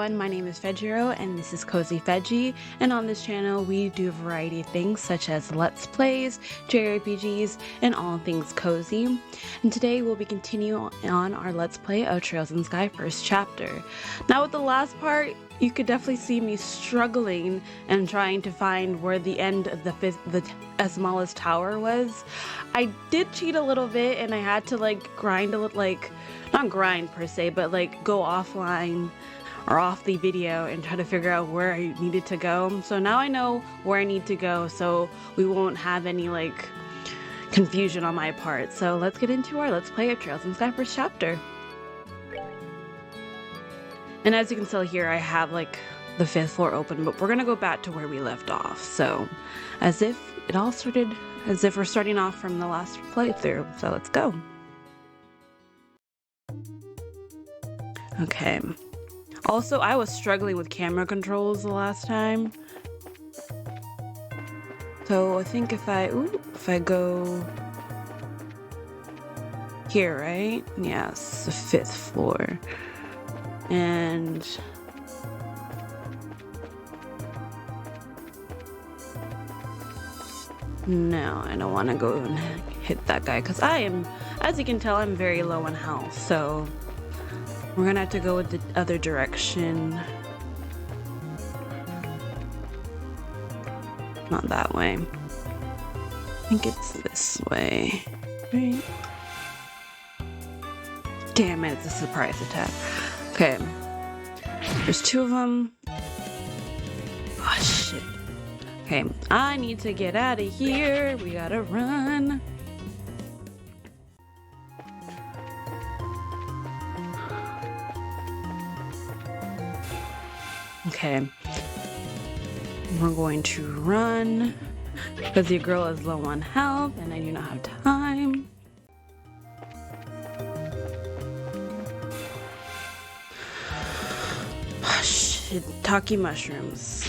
everyone, my name is Fejiro and this is Cozy Feji, and on this channel we do a variety of things such as Let's Plays, JRPGs, and all things cozy. And today we'll be continuing on our Let's Play of Trails in the Sky first chapter. Now with the last part, you could definitely see me struggling and trying to find where the end of the Esmala's tower was. I did cheat a little bit and I had to grind a little, not grind per se, but go offline or off the video and try to figure out where I needed to go. So now I know where I need to go, so we won't have any confusion on my part. So let's get into our Let's Play of Trails in the Sky first chapter. And as you can tell here, I have the 5th floor open, but we're gonna go back to where we left off. So as if it all started, as if we're starting off from the last playthrough. So let's go. Okay. Also, I was struggling with camera controls the last time. So I think if I go here, right? Yes, the 5th floor. And no, I don't want to go and hit that guy because I am, as you can tell, I'm very low on health. So we're gonna have to go with the other direction. Not that way. I think it's this way. Right? Damn it, it's a surprise attack. Okay. There's 2 of them. Oh, shit. Okay, I need to get out of here. We gotta run. Okay, we're going to run because your girl is low on health and I do not have time. Oh, shiitake mushrooms.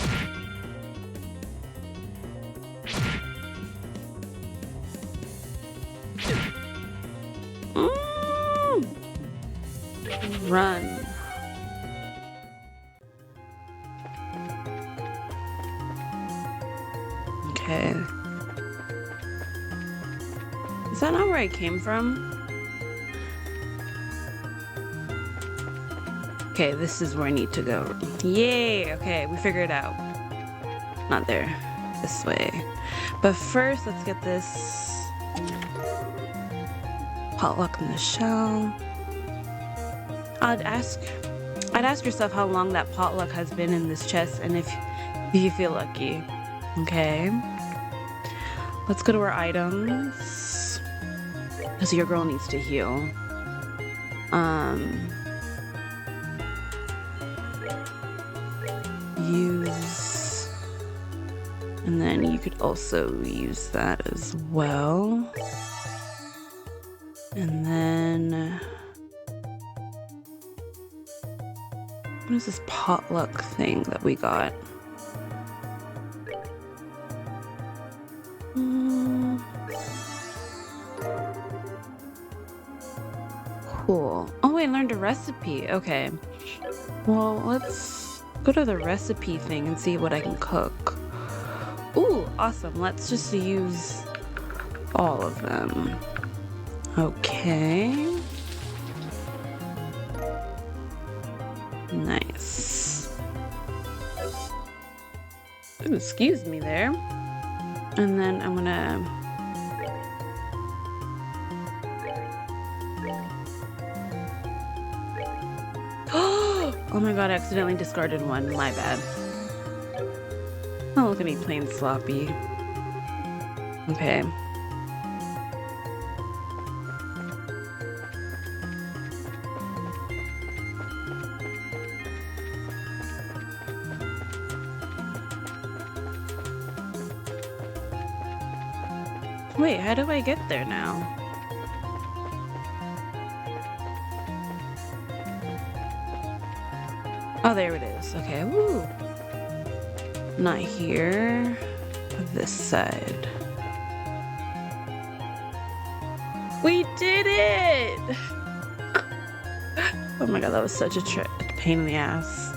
Run. Okay. Is that not where I came from? Okay, this is where I need to go. Yay! Okay, we figured it out. Not there. This way. But first, let's get this potluck in the shell. I'd ask yourself how long that potluck has been in this chest and if you feel lucky. Okay. Let's go to our items. Because your girl needs to heal. Use. And then you could also use that as well. And then what is this potluck thing that we got? Cool. Oh, I learned a recipe. Okay. Well, let's go to the recipe thing and see what I can cook. Ooh, awesome. Let's just use all of them. Okay. Nice. Ooh, excuse me there. And then I'm gonna oh my god, I accidentally discarded one. My bad. Oh, look at me playing sloppy. Okay. Wait, how do I get there now? Oh, there it is. Okay, woo. Not here. This side. We did it! Oh my god, that was such a pain in the ass.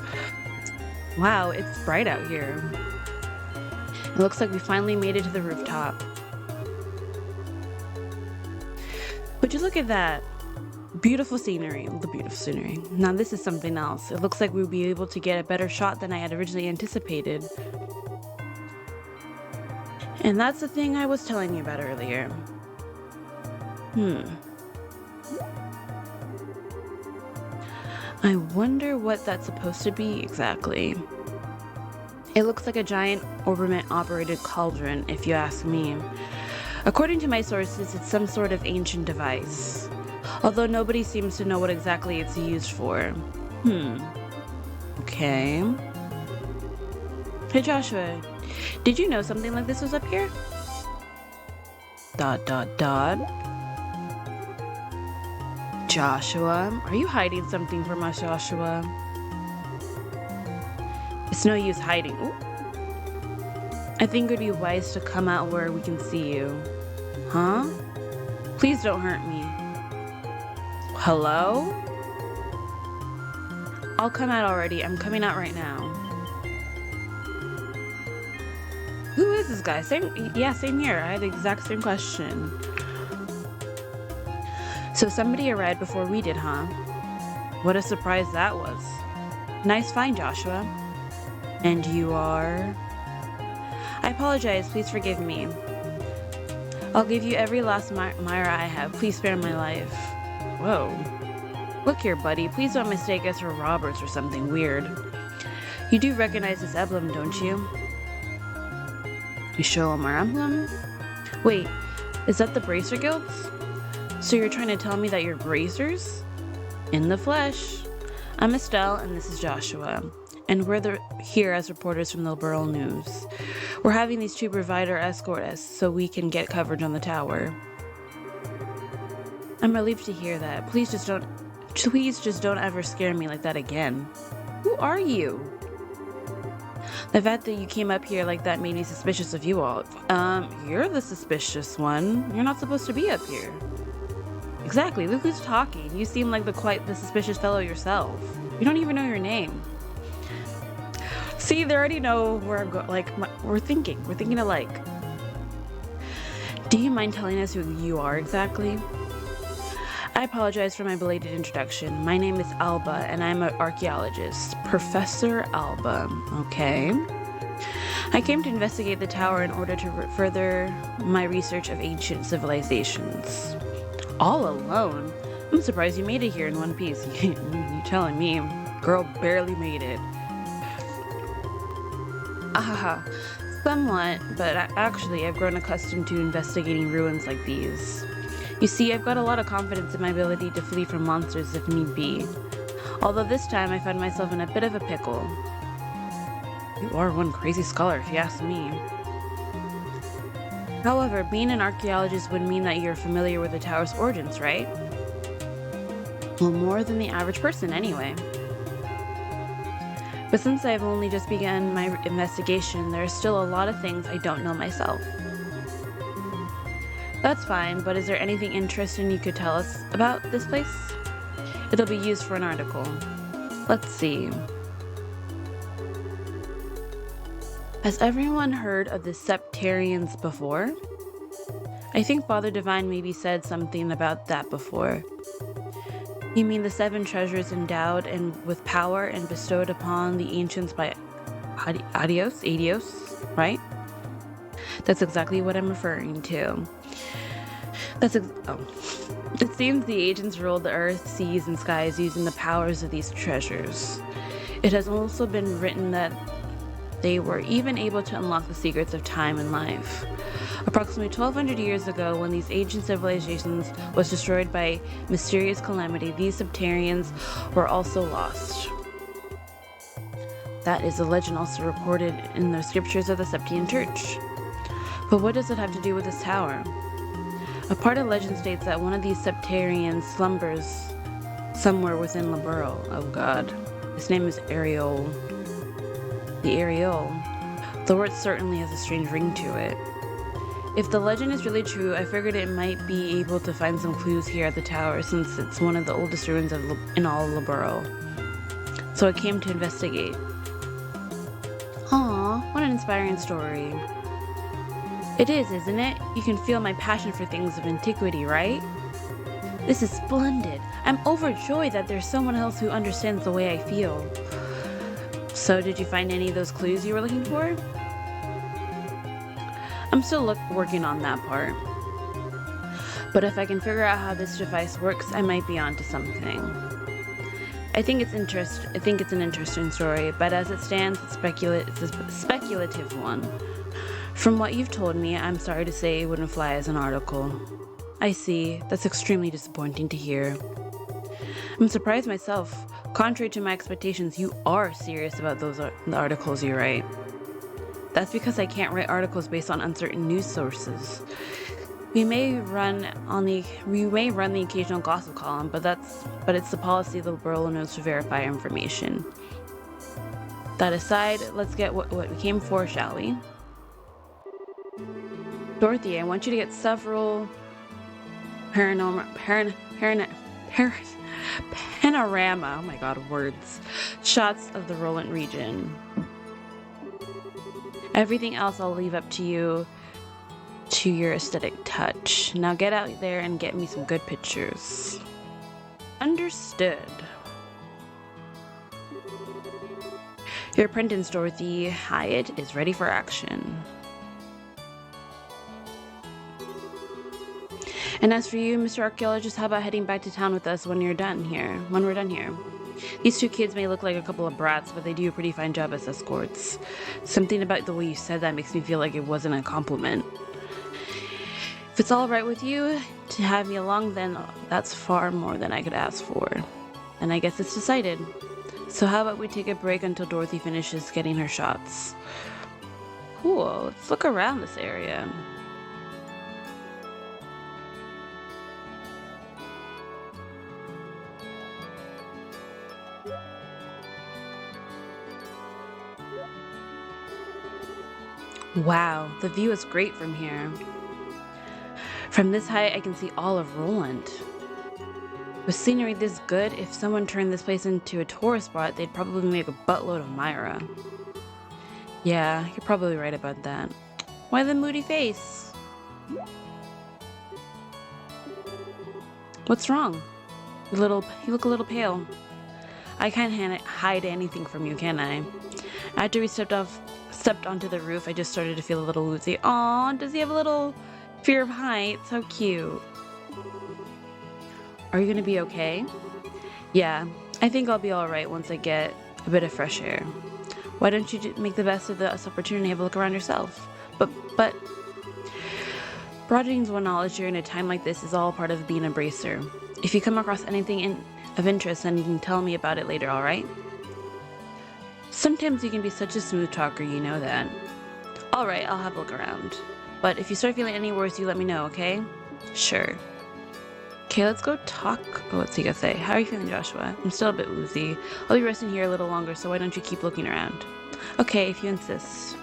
Wow, it's bright out here. It looks like we finally made it to the rooftop. Would you look at that? Beautiful scenery. The beautiful scenery. Now this is something else. It looks like we'll be able to get a better shot than I had originally anticipated. And that's the thing I was telling you about earlier. I wonder what that's supposed to be exactly. It looks like a giant Orberment-operated cauldron, if you ask me. According to my sources, it's some sort of ancient device. Although nobody seems to know what exactly it's used for. Okay. Hey Joshua, did you know something like this was up here? ... Joshua, are you hiding something from us, Joshua? It's no use hiding. Ooh. I think it would be wise to come out where we can see you. Huh? Please don't hurt me. Hello? I'll come out already. I'm coming out right now. Who is this guy? Same here. I had the exact same question. So somebody arrived before we did, huh? What a surprise that was. Nice find, Joshua. And you are... I apologize. Please forgive me. I'll give you every last Myra I have. Please spare my life. Whoa. Look here, buddy. Please don't mistake us for robbers or something weird. You do recognize this emblem, don't you? You show him our emblem? Wait, is that the Bracer Guilds? So you're trying to tell me that you're bracers? In the flesh. I'm Estelle, and this is Joshua. And we're here as reporters from the Liberl News. We're having these two provider escort us so we can get coverage on the tower. I'm relieved to hear that. Please just don't ever scare me like that again. Who are you? The fact that you came up here like that made me suspicious of you all. You're the suspicious one. You're not supposed to be up here. Exactly, look who's talking. You seem like the suspicious fellow yourself. You don't even know your name. See, they already know where I'm going. Like, we're thinking alike. Do you mind telling us who you are exactly? I apologize for my belated introduction. My name is Alba, and I'm an archaeologist. Professor Alba, okay? I came to investigate the tower in order to further my research of ancient civilizations. All alone? I'm surprised you made it here in one piece. You telling me? Girl barely made it. Ahaha. Somewhat, but actually I've grown accustomed to investigating ruins like these. You see, I've got a lot of confidence in my ability to flee from monsters if need be. Although this time I find myself in a bit of a pickle. You are one crazy scholar, if you ask me. However, being an archaeologist would mean that you're familiar with the tower's origins, right? Well, more than the average person, anyway. But since I've only just begun my investigation, there are still a lot of things I don't know myself. That's fine, but is there anything interesting you could tell us about this place? It'll be used for an article. Let's see. Has everyone heard of the Septarians before? I think Father Divine maybe said something about that before. You mean the 7 treasures endowed and with power and bestowed upon the ancients by Adios, right? That's exactly what I'm referring to. It seems the ancients ruled the earth, seas, and skies using the powers of these treasures. It has also been written that they were even able to unlock the secrets of time and life. Approximately 1200 years ago, when these ancient civilizations was destroyed by mysterious calamity, these Septarians were also lost. That is a legend also recorded in the scriptures of the Septian Church. But what does it have to do with this tower? A part of legend states that one of these Septarians slumbers somewhere within Liberl. Oh god. His name is Ariel. The Ariel. The word certainly has a strange ring to it. If the legend is really true, I figured it might be able to find some clues here at the tower since it's one of the oldest ruins in all Liberl. So I came to investigate. inspiring story. It is, isn't it? You can feel my passion for things of antiquity, right? This is splendid. I'm overjoyed that there's someone else who understands the way I feel. So, did you find any of those clues you were looking for? I'm still working on that part. But if I can figure out how this device works, I might be onto something. I think it's an interesting story, but as it stands, it's a speculative one. From what you've told me, I'm sorry to say it wouldn't fly as an article. I see. That's extremely disappointing to hear. I'm surprised myself. Contrary to my expectations, you are serious about the articles you write. That's because I can't write articles based on uncertain news sources. We may run the occasional gossip column, but it's the policy of the Liberl knows to verify information. That aside, let's get what we came for, shall we? Dorothy, I want you to get several panorama, oh my god, words, shots of the Roland region. Everything else I'll leave up to you, to your aesthetic touch. Now get out there and get me some good pictures. Understood. Your apprentice, Dorothy Hyatt, is ready for action. And as for you, Mr. Archaeologist, how about heading back to town with us when we're done here? These two kids may look like a couple of brats, but they do a pretty fine job as escorts. Something about the way you said that makes me feel like it wasn't a compliment. If it's all right with you to have me along, then that's far more than I could ask for. And I guess it's decided. So how about we take a break until Dorothy finishes getting her shots? Cool, let's look around this area. Wow, the view is great from here. From this height, I can see all of Roland. With scenery this good, if someone turned this place into a tourist spot, they'd probably make a buttload of Myra. Yeah, you're probably right about that. Why the moody face? What's wrong? You look a little pale. I can't hide anything from you, can I? After we stepped onto the roof, I just started to feel a little woozy. Aw, does he have a little fear of heights? How cute. Are you gonna be okay? Yeah, I think I'll be alright once I get a bit of fresh air. Why don't you make the best of this opportunity and have a look around yourself? But broadening one's knowledge during a time like this is all part of being a bracer. If you come across anything of interest, then you can tell me about it later, alright? Sometimes you can be such a smooth talker, you know that. Alright, I'll have a look around. But if you start feeling any worse, you let me know, okay? Sure. Okay, let's go talk. Oh, what's he gonna say? How are you feeling, Joshua? I'm still a bit woozy. I'll be resting here a little longer, so why don't you keep looking around? Okay, if you insist.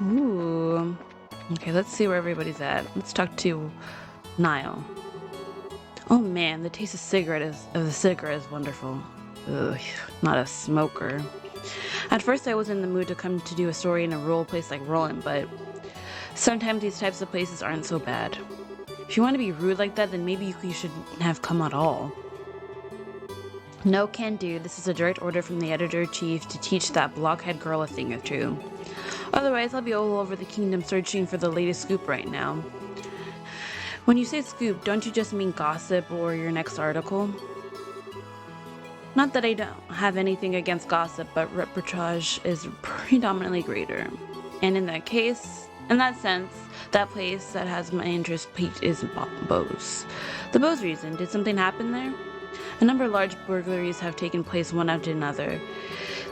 Ooh. Okay, let's see where everybody's at. Let's talk to Niall. Oh man, the taste of the cigarette is wonderful. Ugh, not a smoker. At first I was in the mood to come to do a story in a rural place like Roland, but sometimes these types of places aren't so bad. If you want to be rude like that, then maybe you shouldn't have come at all. No, can do. This is a direct order from the editor-in-chief to teach that blockhead girl a thing or two. Otherwise, I'll be all over the kingdom searching for the latest scoop right now. When you say scoop, don't you just mean gossip or your next article? Not that I don't have anything against gossip, but reportage is predominantly greater. And in that sense, that place that has my interest peaked is Bose. The Bose reason, did something happen there? A number of large burglaries have taken place one after another.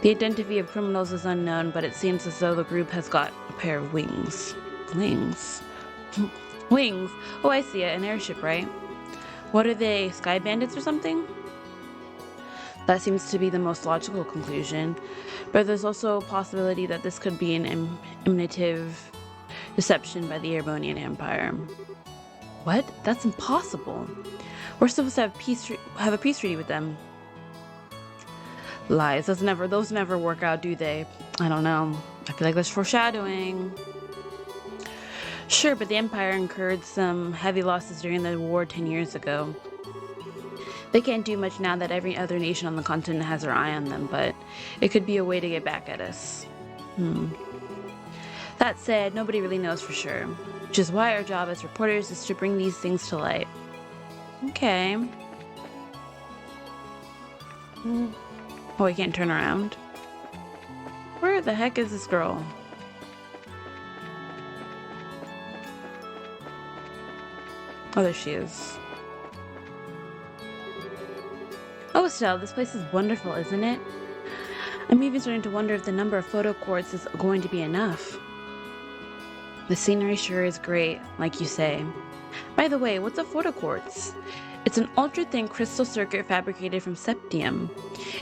The identity of criminals is unknown, but it seems as though the group has got a pair of wings. Wings? Wings? Oh, I see it. An airship, right? What are they, sky bandits or something? That seems to be the most logical conclusion, but there's also a possibility that this could be an imitative deception by the Arbonian Empire. What? That's impossible. We're supposed to have a peace treaty with them. Lies. Those never work out, do they? I don't know. I feel like that's foreshadowing. Sure, but the Empire incurred some heavy losses during the war 10 years ago. They can't do much now that every other nation on the continent has their eye on them, but it could be a way to get back at us. That said, nobody really knows for sure, which is why our job as reporters is to bring these things to light. Okay. Oh, I can't turn around. Where the heck is this girl? Oh, there she is. Oh, Estelle, this place is wonderful, isn't it? I'm even starting to wonder if the number of photo quartz is going to be enough. The scenery sure is great, like you say. By the way, what's a photoquartz? It's an ultra-thin crystal circuit fabricated from septium.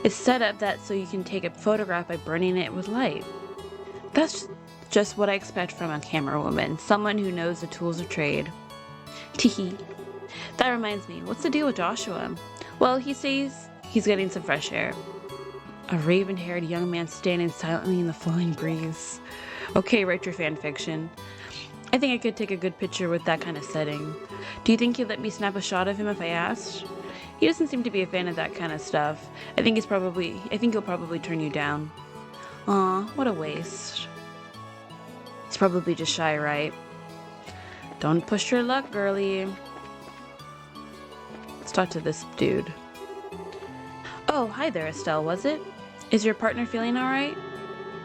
It's set up that so you can take a photograph by burning it with light. That's just what I expect from a camera woman, someone who knows the tools of trade. Teehee. That reminds me, what's the deal with Joshua? Well, he says he's getting some fresh air. A raven-haired young man standing silently in the flowing breeze. Okay, write your fan fiction. I think I could take a good picture with that kind of setting. Do you think he'd let me snap a shot of him if I asked? He doesn't seem to be a fan of that kind of stuff. I think he'll probably turn you down. Aw, what a waste. He's probably just shy, right? Don't push your luck, girlie. Let's talk to this dude. Oh, hi there, Estelle, was it? Is your partner feeling alright?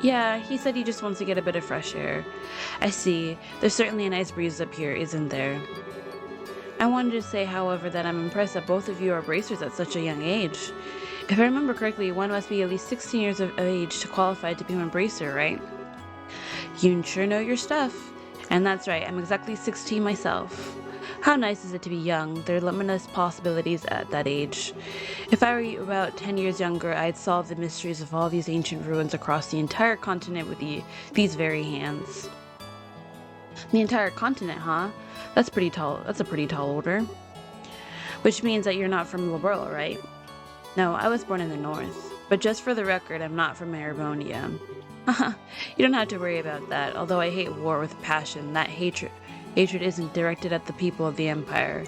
Yeah, he said he just wants to get a bit of fresh air. I see. There's certainly a nice breeze up here, isn't there? I wanted to say, however, that I'm impressed that both of you are bracers at such a young age. If I remember correctly, one must be at least 16 years of age to qualify to become a bracer, right? You sure know your stuff. And that's right, I'm exactly 16 myself. How nice is it to be young? There are limitless possibilities at that age. If I were about 10 years younger, I'd solve the mysteries of all these ancient ruins across the entire continent with these very hands. The entire continent, huh? That's pretty tall. That's a pretty tall order. Which means that you're not from Liberl, right? No, I was born in the north. But just for the record, I'm not from Erebonia. Haha, you don't have to worry about that. Although I hate war with passion, that hatred isn't directed at the people of the Empire.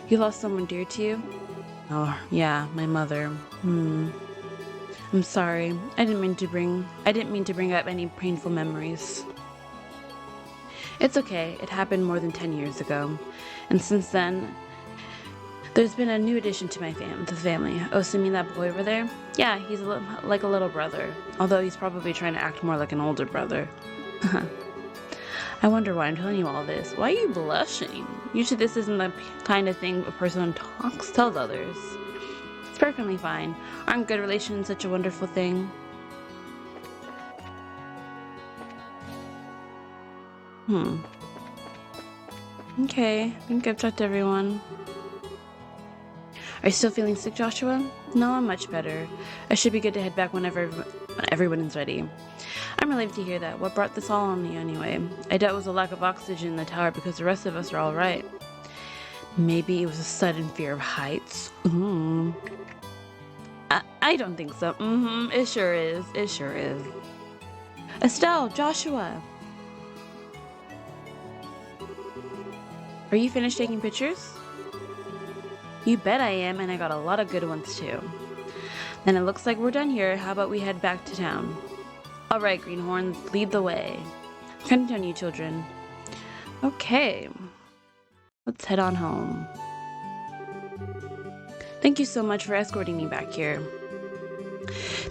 You lost someone dear to you? Oh, yeah, my mother. I'm sorry. I didn't mean to bring up any painful memories. It's okay. It happened more than 10 years ago. And since then, there's been a new addition to the family. Oh, so you mean that boy over there? Yeah, he's like a little brother. Although he's probably trying to act more like an older brother. I wonder why I'm telling you all this. Why are you blushing? Usually this isn't the kind of thing a person tells others. It's perfectly fine. Aren't good relations such a wonderful thing? Okay, I think I've talked to everyone. Are you still feeling sick, Joshua? No, I'm much better. I should be good to head back whenever everyone is ready. I'm relieved to hear that. What brought this all on you anyway? I doubt it was a lack of oxygen in the tower because the rest of us are all right. Maybe it was a sudden fear of heights. I don't think so. It sure is. It sure is. Estelle, Joshua. Are you finished taking pictures? You bet I am, and I got a lot of good ones too. Then it looks like we're done here. How about we head back to town? All right, greenhorns, lead the way. Continue, children. Okay. Let's head on home. Thank you so much for escorting me back here.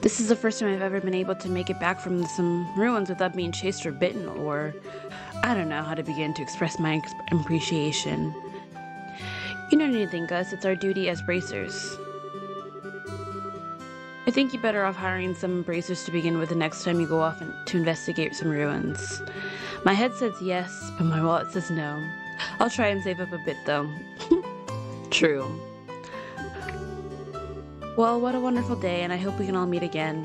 This is the first time I've ever been able to make it back from some ruins without being chased or bitten, or I don't know how to begin to express my appreciation. You don't need to thank us. It's our duty as bracers. I think you're better off hiring some bracers to begin with the next time you go off to investigate some ruins. My head says yes, but my wallet says no. I'll try and save up a bit though. True. Well, what a wonderful day, and I hope we can all meet again.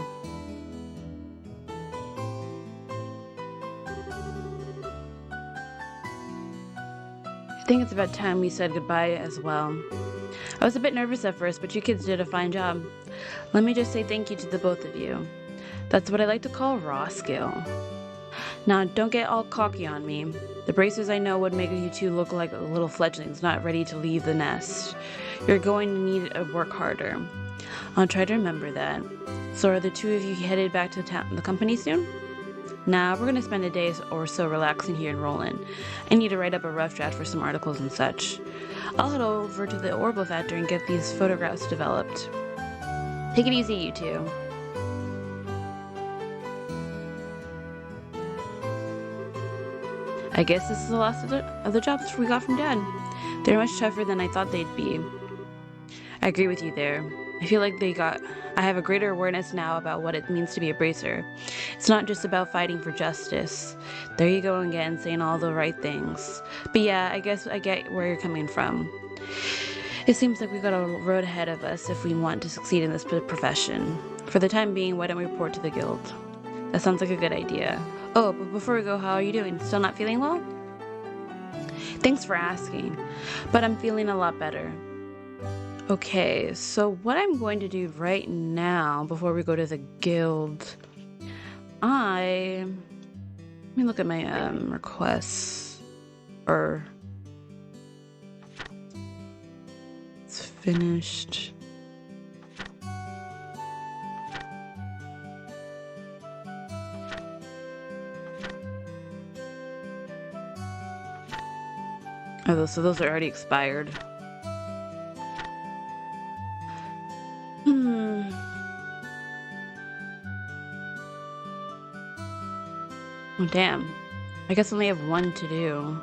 I think it's about time we said goodbye as well. I was a bit nervous at first, but you kids did a fine job. Let me just say thank you to the both of you. That's what I like to call raw skill. Now, don't get all cocky on me. The bracers I know would make you two look like little fledglings not ready to leave the nest. You're going to need to work harder. I'll try to remember that. So are the two of you headed back to the company soon? Nah, we're gonna spend a day or so relaxing here in Roland. I need to write up a rough draft for some articles and such. I'll head over to the Orbo factory and get these photographs developed. Take it easy, you two. I guess this is the last of the jobs we got from Dad. They're much tougher than I thought they'd be. I agree with you there. I feel like I have a greater awareness now about what it means to be a bracer. It's not just about fighting for justice. There you go again, saying all the right things. But yeah, I guess I get where you're coming from. It seems like we've got a road ahead of us if we want to succeed in this profession. For the time being, why don't we report to the guild? That sounds like a good idea. Oh, but before we go, how are you doing? Still not feeling well? Thanks for asking, but I'm feeling a lot better. Okay, so what I'm going to do right now, before we go to the guild, let me look at my requests, or it's finished. Oh, so those are already expired. Oh, damn. I guess I only have one to do.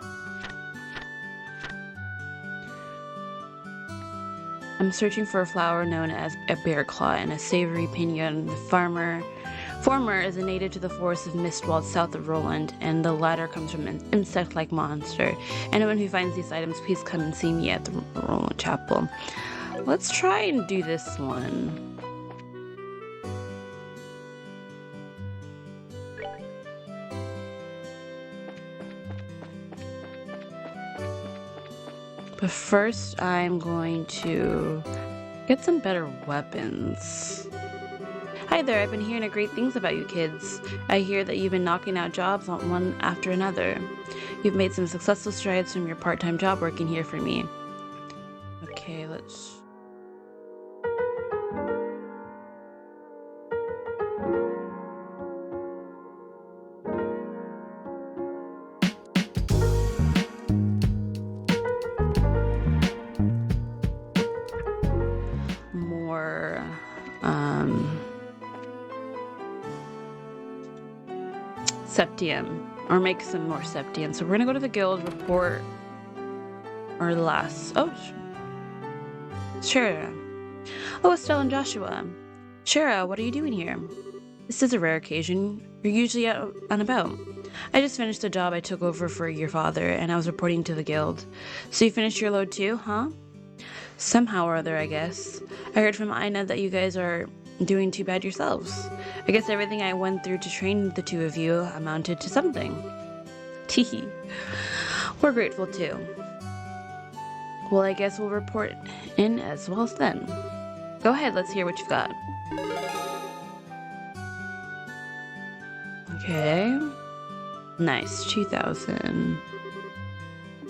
I'm searching for a flower known as a bear claw and a savory pinion. The former is a native to the forest of Mistwald south of Roland, and the latter comes from an insect-like monster. Anyone who finds these items, please come and see me at the Roland Chapel. Let's try and do this one. But first, I'm going to get some better weapons. Hi there, I've been hearing great things about you kids. I hear that you've been knocking out jobs on one after another. You've made some successful strides from your part-time job working here for me. Okay, let's... more, septium, or make some more septium. So we're gonna go to the guild, report our last... Oh, Shara. Oh, Estelle and Joshua. Shara, what are you doing here? This is a rare occasion. You're usually out and about. I just finished the job I took over for your father, and I was reporting to the guild. So you finished your load too, huh? Somehow or other, I guess. I heard from Ina that you guys are doing too bad yourselves. I guess everything I went through to train the two of you amounted to something. Teehee. We're grateful too. Well, I guess we'll report in as well as then. Go ahead, let's hear what you've got. Okay. Nice, 2,000.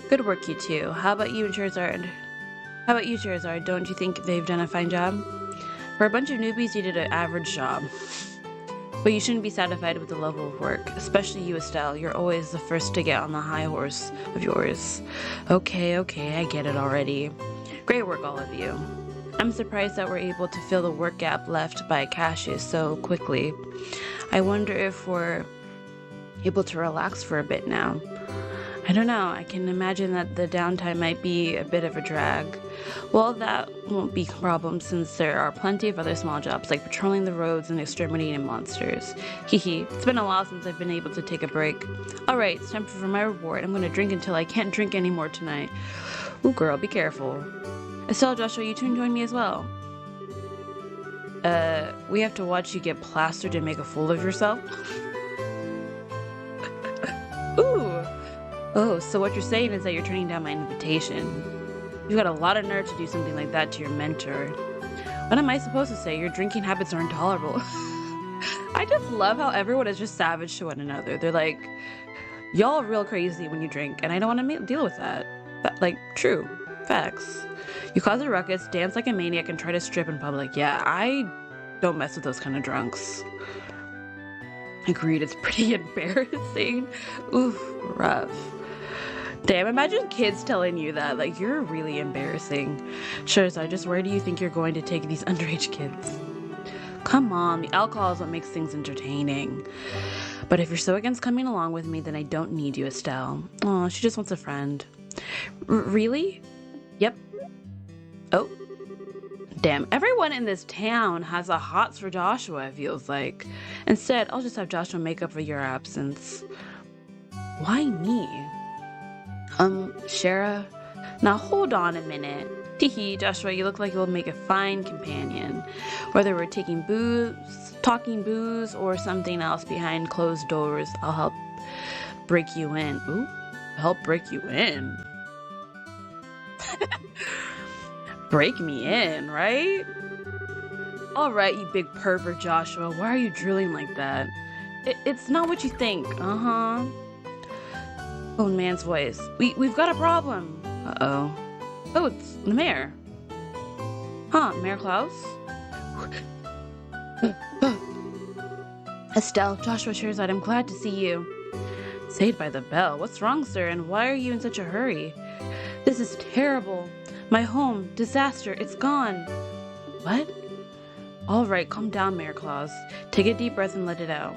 Good work, you two. How about you, Charizard? Don't you think they've done a fine job? For a bunch of newbies, you did an average job. But you shouldn't be satisfied with the level of work, especially you, Estelle. You're always the first to get on the high horse of yours. Okay, I get it already. Great work, all of you. I'm surprised that we're able to fill the work gap left by Cassius so quickly. I wonder if we're able to relax for a bit now. I don't know, I can imagine that the downtime might be a bit of a drag. Well, that won't be a problem since there are plenty of other small jobs like patrolling the roads and exterminating monsters. Hehe, it's been a while since I've been able to take a break. Alright, it's time for my reward. I'm gonna drink until I can't drink anymore tonight. Ooh girl, be careful. Estelle, Joshua, you two can join me as well. We have to watch you get plastered and make a fool of yourself? Ooh! Oh, so what you're saying is that you're turning down my invitation. You've got a lot of nerve to do something like that to your mentor. What am I supposed to say? Your drinking habits are intolerable. I just love how everyone is just savage to one another. They're like, y'all are real crazy when you drink, and I don't want to deal with that. Like, true. Facts. You cause a ruckus, dance like a maniac, and try to strip in public. Yeah, I don't mess with those kind of drunks. Agreed, it's pretty embarrassing. Oof, rough. Damn, imagine kids telling you that. Like, you're really embarrassing. Sure, so where do you think you're going to take these underage kids? Come on, the alcohol is what makes things entertaining. But if you're so against coming along with me, then I don't need you, Estelle. Aw, she just wants a friend. Really? Yep. Oh. Damn, everyone in this town has a hots for Joshua, it feels like. Instead, I'll just have Joshua make up for your absence. Why me? Shara? Now hold on a minute. Teehee, Joshua, you look like you'll make a fine companion. Whether we're talking booze, or something else behind closed doors, I'll help break you in. Ooh, help break you in? Break me in, right? Alright, you big pervert, Joshua. Why are you drilling like that? It's not what you think. Uh-huh. Old man's voice. We've got a problem. Uh-oh. Oh, it's the mayor. Huh, Mayor Klaus? Estelle, Joshua Sherzad, I'm glad to see you. Saved by the bell. What's wrong, sir, and why are you in such a hurry? This is terrible. My home, disaster, it's gone. What? All right, calm down, Mayor Klaus. Take a deep breath and let it out.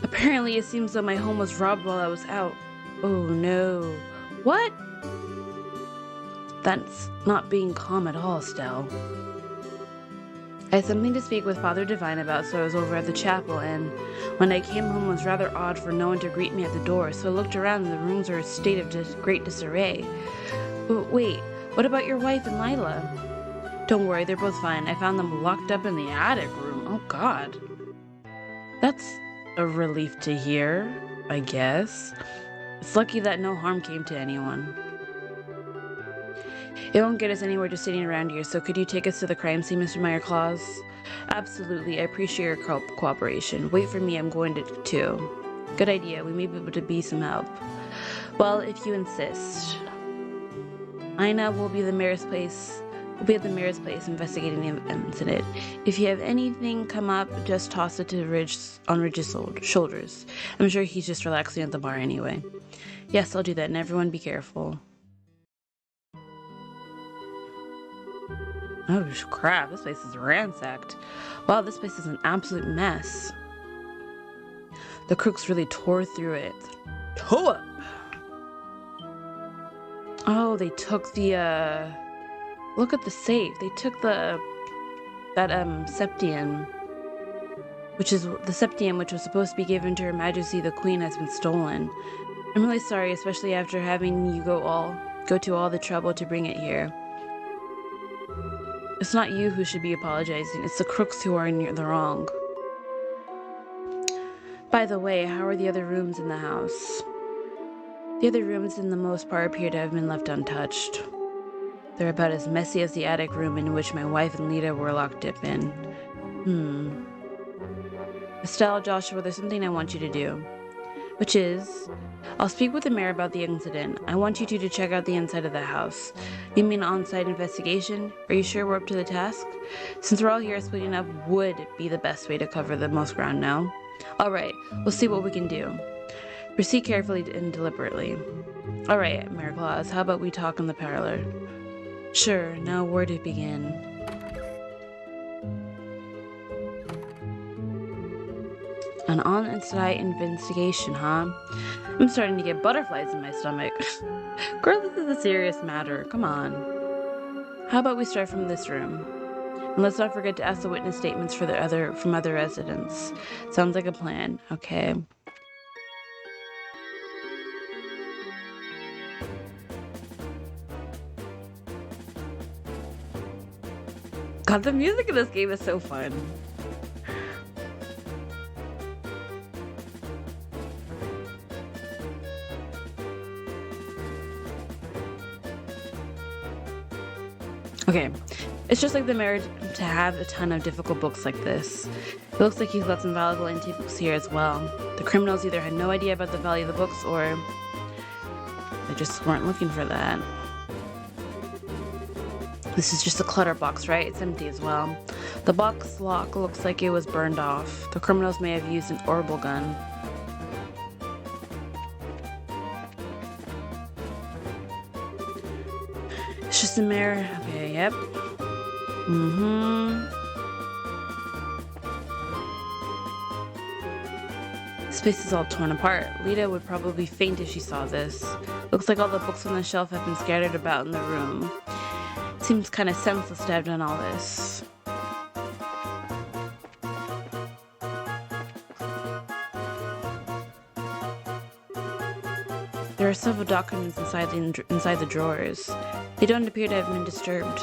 Apparently, it seems that my home was robbed while I was out. Oh no. What? That's not being calm at all, Stell. I had something to speak with Father Divine about, so I was over at the chapel, and when I came home it was rather odd for no one to greet me at the door, so I looked around and the rooms were in a state of great disarray. Wait, what about your wife and Lila? Don't worry, they're both fine. I found them locked up in the attic room. Oh god. That's a relief to hear, I guess. It's lucky that no harm came to anyone. It won't get us anywhere just sitting around here, so could you take us to the crime scene, Mr. Meyer-Claus? Absolutely, I appreciate your cooperation. Wait for me, I'm going to too. Good idea, we may be able to be some help. Well, if you insist. Ina will be at the mayor's place investigating the incident. If you have anything come up, just toss it to Ridge's shoulders. I'm sure he's just relaxing at the bar anyway. Yes, I'll do that, and everyone be careful. Oh crap, this place is ransacked. Wow, this place is an absolute mess. The crooks really tore through it. Tore! Oh, they took the, look at the safe. They took that septium, which was supposed to be given to Her Majesty the Queen, has been stolen. I'm really sorry, especially after having you go to all the trouble to bring it here. It's not you who should be apologizing, it's the crooks who are in the wrong. By the way, how are the other rooms in the house? The other rooms in the most part appear to have been left untouched. They're about as messy as the attic room in which my wife and Lita were locked up in. Estelle, Joshua, there's something I want you to do. Which is, I'll speak with the mayor about the incident. I want you two to check out the inside of the house. You mean on-site investigation? Are you sure we're up to the task? Since we're all here, splitting up would be the best way to cover the most ground now. Alright, we'll see what we can do. Proceed carefully and deliberately. Alright, Mayor Claus, how about we talk in the parlor? Sure, now where to begin? An on-site investigation, huh? I'm starting to get butterflies in my stomach. Girl, this is a serious matter. Come on. How about we start from this room? And let's not forget to ask the witness statements from other residents. Sounds like a plan. Okay. God, the music in this game is so fun. Okay, it's just like the mayor to have a ton of difficult books like this. It looks like he's got some valuable antique books here as well. The criminals either had no idea about the value of the books or they just weren't looking for that. This is just a clutter box, right? It's empty as well. The box lock looks like it was burned off. The criminals may have used an orbital gun. It's just a mirror. Okay, yep. This space is all torn apart. Lita would probably faint if she saw this. Looks like all the books on the shelf have been scattered about in the room. Seems kind of senseless to have done all this. There are several documents inside the drawers. They don't appear to have been disturbed.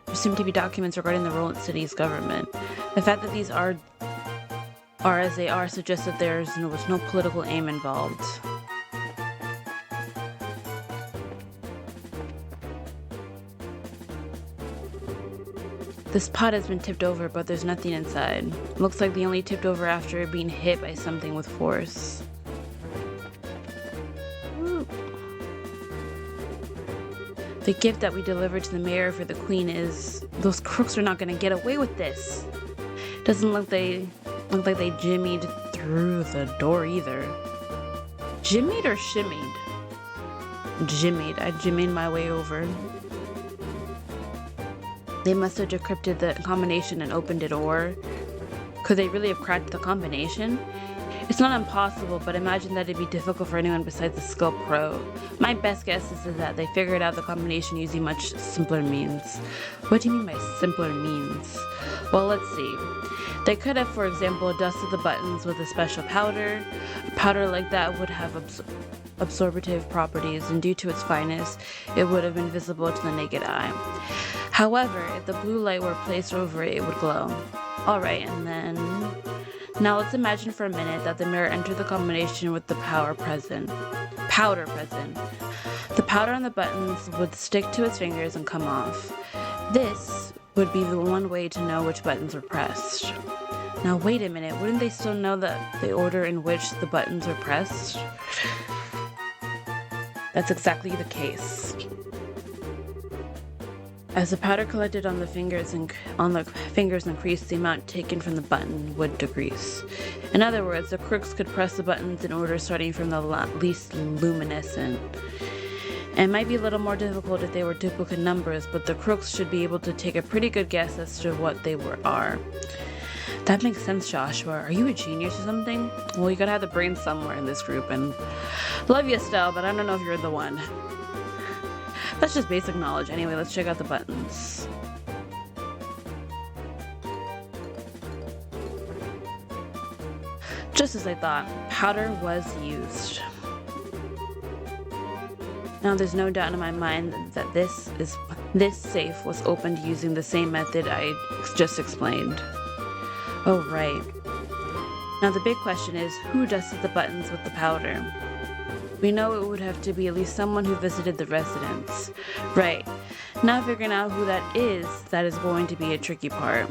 There seem to be documents regarding the Roland city's government. The fact that these are as they are suggests that there was no political aim involved. This pot has been tipped over, but there's nothing inside. Looks like they only tipped over after being hit by something with force. The gift that we delivered to the mayor for the queen is... Those crooks are not gonna get away with this. Doesn't look like they jimmied through the door either. Jimmied or shimmied? Jimmied. I jimmied my way over. They must have decrypted the combination and opened it, or could they really have cracked the combination? It's not impossible, but imagine that it'd be difficult for anyone besides the skilled pro. My best guess is that they figured out the combination using much simpler means. What do you mean by simpler means? Well, let's see. They could have, for example, dusted the buttons with a special powder. A powder like that would have absorptive properties, and due to its fineness, it would have been visible to the naked eye. However, if the blue light were placed over it, it would glow. Alright, and then... Now let's imagine for a minute that the mirror entered the combination with the powder present. The powder on the buttons would stick to its fingers and come off. This would be the one way to know which buttons were pressed. Now wait a minute, wouldn't they still know that the order in which the buttons were pressed? That's exactly the case. As the powder collected on the fingers increased, the amount taken from the button would decrease. In other words, the crooks could press the buttons in order starting from the least luminescent. It might be a little more difficult if they were duplicate numbers, but the crooks should be able to take a pretty good guess as to what they are. That makes sense, Joshua. Are you a genius or something? Well, you gotta have the brain somewhere in this group, and love you, Estelle, but I don't know if you're the one. That's just basic knowledge. Anyway, let's check out the buttons. Just as I thought, powder was used. Now there's no doubt in my mind that this safe was opened using the same method I just explained. Oh right. Now the big question is, who dusted the buttons with the powder? We know it would have to be at least someone who visited the residence. Right. Now figuring out who that is going to be a tricky part.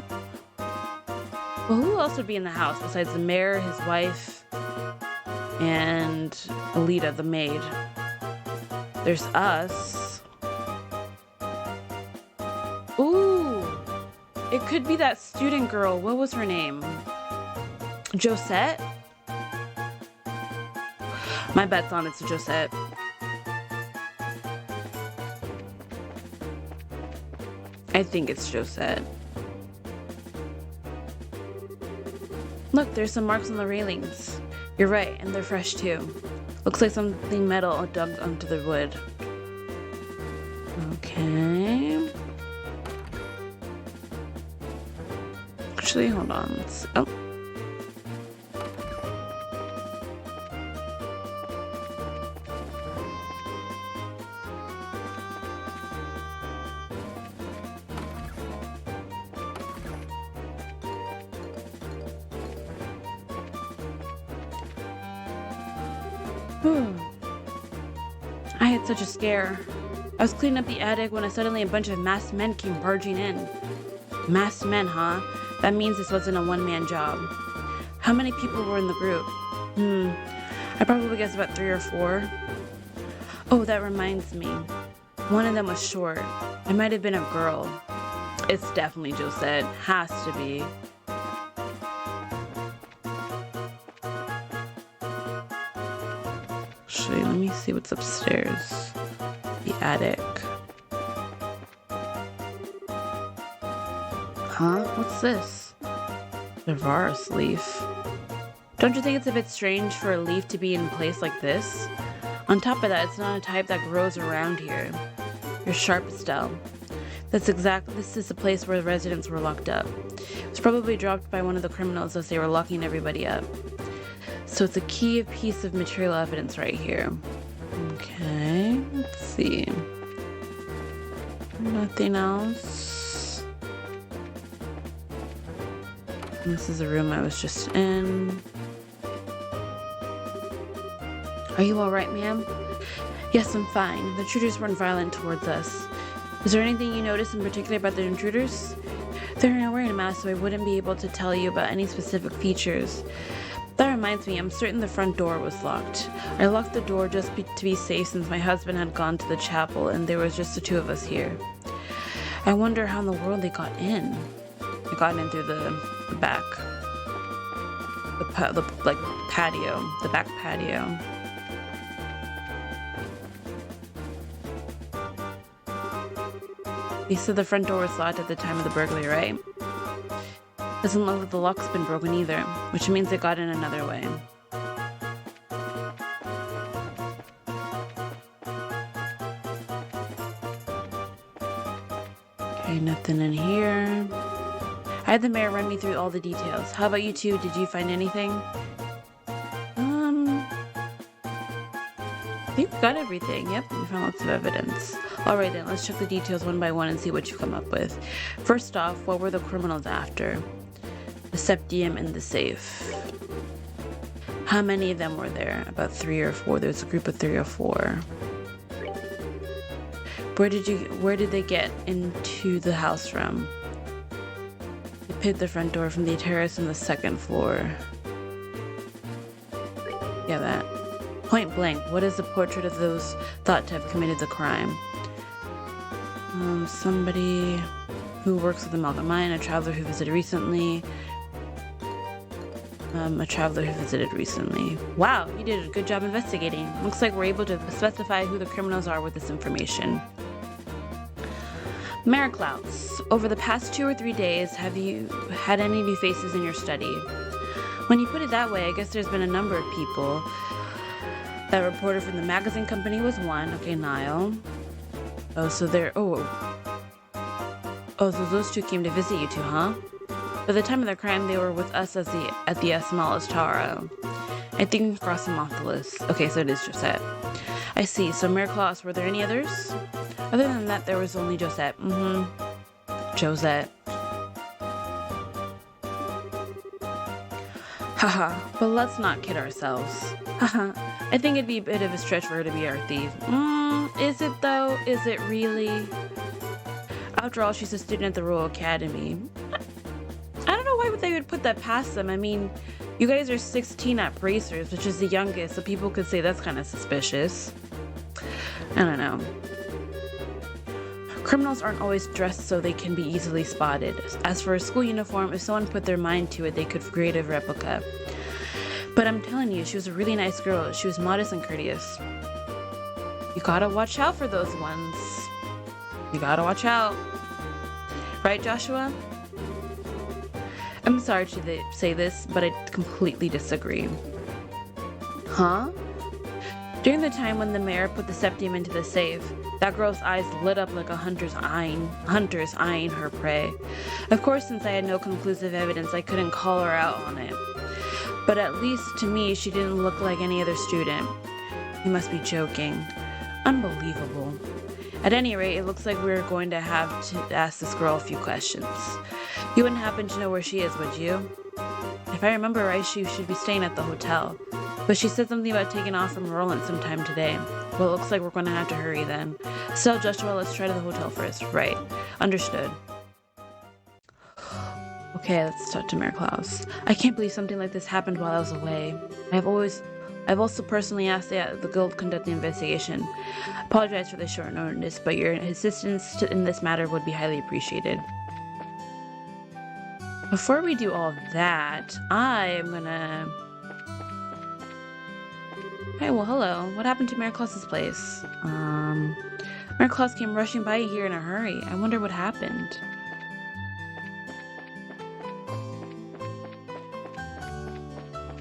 Well, who else would be in the house besides the mayor, his wife, and Alita, the maid? There's us. Ooh! It could be that student girl. What was her name? Josette? My bet's on it's Josette. I think it's Josette. Look, there's some marks on the railings. You're right, and they're fresh too. Looks like something metal dug onto the wood. Okay. Actually, hold on. Oh. I had such a scare. I was cleaning up the attic when suddenly a bunch of masked men came barging in. Masked men, huh? That means this wasn't a one-man job. How many people were in the group? I probably guess about 3 or 4. Oh, that reminds me. One of them was short. It might have been a girl. It's definitely Josette. Has to be. Actually, let me see what's upstairs. The attic. Huh? What's this? The virus leaf. Don't you think it's a bit strange for a leaf to be in place like this? On top of that, it's not a type that grows around here. You're sharp, Estelle. This is the place where the residents were locked up. It was probably dropped by one of the criminals as they were locking everybody up. So it's a key piece of material evidence right here. Okay, let's see. Nothing else. This is the room I was just in. Are you alright, ma'am? Yes, I'm fine. The intruders weren't violent towards us. Is there anything you noticed in particular about the intruders? They're not wearing a mask, so I wouldn't be able to tell you about any specific features. That reminds me, I'm certain the front door was locked. I locked the door just to be safe since my husband had gone to the chapel and there was just the 2 of us here. I wonder how in the world they got in. They got in through the back. The patio. The back patio. You said the front door was locked at the time of the burglary, right? Doesn't look like the lock's been broken either, which means they got in another way. Okay, nothing in here. I had the mayor run me through all the details. How about you two? Did you find anything? I think we got everything. Yep, we found lots of evidence. Alright then, let's check the details one by one and see what you come up with. First off, what were the criminals after? The septium and the safe. How many of them were there? About 3 or 4. There was a group of 3 or 4. Where did they get into the house from? They picked the front door from the terrace on the 2nd floor. Yeah, that. Point blank, what is the portrait of those thought to have committed the crime? Somebody who works with the Amalgam Mine, a traveler who visited recently. A traveler who visited recently. Wow, you did a good job investigating. Looks like we're able to specify who the criminals are with this information. Mayor Klaus, over the past 2 or 3 days, have you had any new faces in your study? When you put it that way, I guess there's been a number of people. That reporter from the magazine company was one. Okay, Niall. Oh, so so those 2 came to visit you two, huh? By the time of their crime, they were with us at the Esmalis Tara. I think cross them off the list. Okay, so it is Josette. I see. So Mayor Klaus, were there any others? Other than that, there was only Josette. Josette. Haha, but let's not kid ourselves. Haha, I think it'd be a bit of a stretch for her to be our thief. Is it though? Is it really? After all, she's a student at the Royal Academy. I don't know why they would put that past them. I mean, you guys are 16 at Bracers, which is the youngest, so people could say that's kind of suspicious. I don't know. Criminals aren't always dressed so they can be easily spotted. As for a school uniform, if someone put their mind to it, they could create a replica. But I'm telling you, she was a really nice girl. She was modest and courteous. You gotta watch out for those ones. You gotta watch out. Right, Joshua? I'm sorry to say this, but I completely disagree. Huh? During the time when the mayor put the septium into the safe, that girl's eyes lit up like a hunters eyeing her prey. Of course, since I had no conclusive evidence, I couldn't call her out on it. But at least to me, she didn't look like any other student. You must be joking. Unbelievable. At any rate, it looks like we're going to have to ask this girl a few questions. You wouldn't happen to know where she is, would you? If I remember right, she should be staying at the hotel. But she said something about taking off from Roland sometime today. Well, it looks like we're going to have to hurry then. So, Joshua, let's try to the hotel first. Right. Understood. Okay, let's talk to Mayor Klaus. I can't believe something like this happened while I was away. I've also personally asked the guild to conduct the investigation. Apologize for the short notice, but your assistance in this matter would be highly appreciated. Before we do all that, I am gonna... Hey, well, hello. What happened to Mayor Klaus's place? Mayor Klaus came rushing by here in a hurry. I wonder what happened.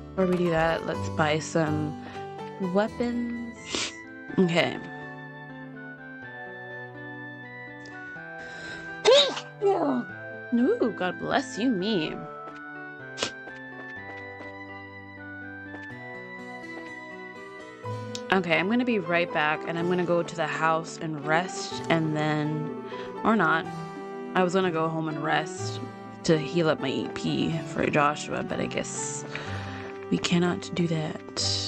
Before we do that, let's buy some weapons. Okay. Ooh, God bless you, me. Okay, I'm gonna be right back, and I'm gonna go to the house and rest, and then... Or not. I was gonna go home and rest to heal up my EP for Joshua, but I guess we cannot do that.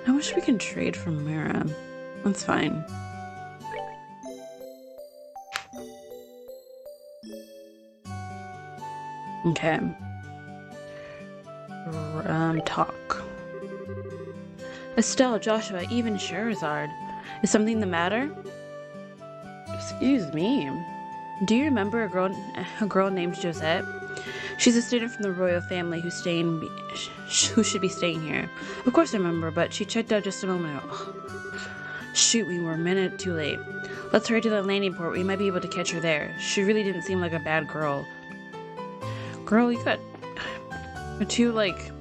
I wish we can trade from Mira. That's fine. Okay. Talk. Estelle, Joshua, even Sherazard. Is something the matter? Excuse me. Do you remember a girl named Josette? She's a student from the royal family who should be staying here. Of course I remember, but she checked out just a moment ago. Shoot, we were a minute too late. Let's hurry to the landing port. We might be able to catch her there. She really didn't seem like a bad girl. Girl, you got too, like...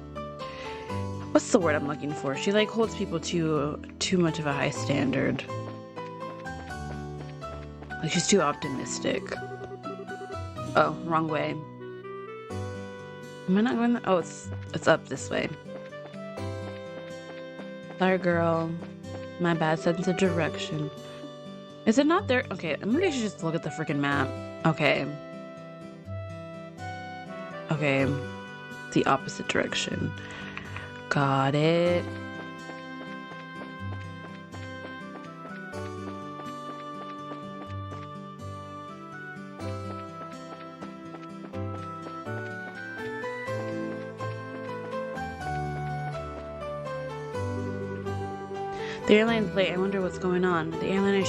What's the word I'm looking for? She, like, holds people to too much of a high standard. Like, she's too optimistic. Oh, wrong way. Am I not going there? Oh, it's up this way. Sorry, girl. My bad sense of direction. Is it not there? Okay, maybe I should just look at the freaking map. Okay. Okay. The opposite direction. Got it. The airline's late. I wonder what's going on. The airline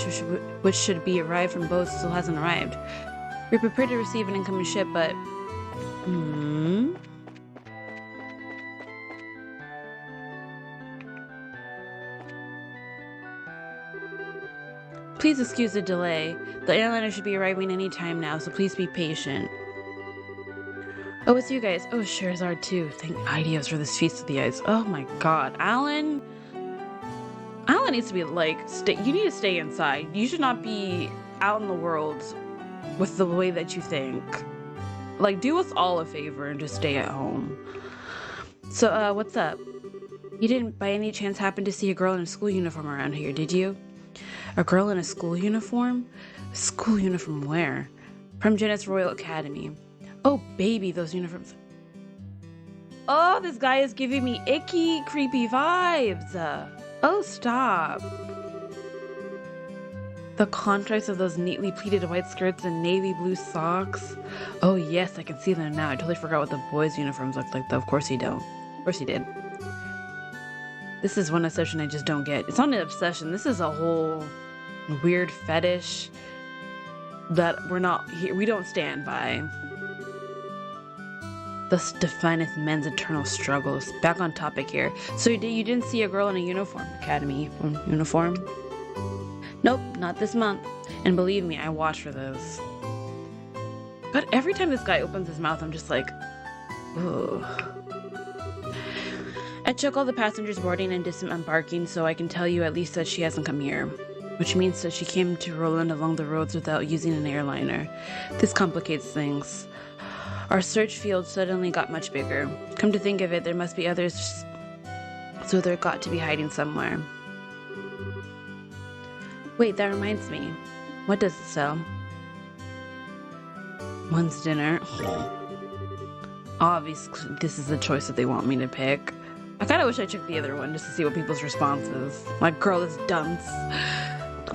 which should be arrived from both still hasn't arrived. We're prepared to receive an incoming ship, but... Please excuse the delay. The airliner should be arriving any time now, so please be patient. Oh, it's you guys. Oh, Sherazard too. Thank ideas for this Feast of the Ice. Oh my god. Alan needs to be like, you need to stay inside. You should not be out in the world with the way that you think. Like, do us all a favor and just stay at home. So, what's up? You didn't by any chance happen to see a girl in a school uniform around here, did you? A girl in a school uniform? School uniform where? From Janet's Royal Academy. Oh, baby, those uniforms. Oh, this guy is giving me icky, creepy vibes. Oh, stop. The contrast of those neatly pleated white skirts and navy blue socks. Oh, yes, I can see them now. I totally forgot what the boys' uniforms looked like, though. Of course you don't. Of course you did. This is one obsession I just don't get. It's not an obsession. This is a whole weird fetish that we don't stand by. Thus defineth men's eternal struggles. Back on topic here. So you didn't see a girl in a uniform? Academy uniform? Nope, not this month. And believe me, I watch for those. But every time this guy opens his mouth, I'm just like, ugh. I check all the passengers boarding and disembarking, so I can tell you at least that she hasn't come here. which means that she came to Roland along the roads without using an airliner. This complicates things. Our search field suddenly got much bigger. Come to think of it, there must be others, so they're got to be hiding somewhere. Wait, that reminds me. What does it sell? One's dinner. Obviously, this is the choice that they want me to pick. I kind of wish I checked the other one just to see what people's response is. Like, girl, this dunce.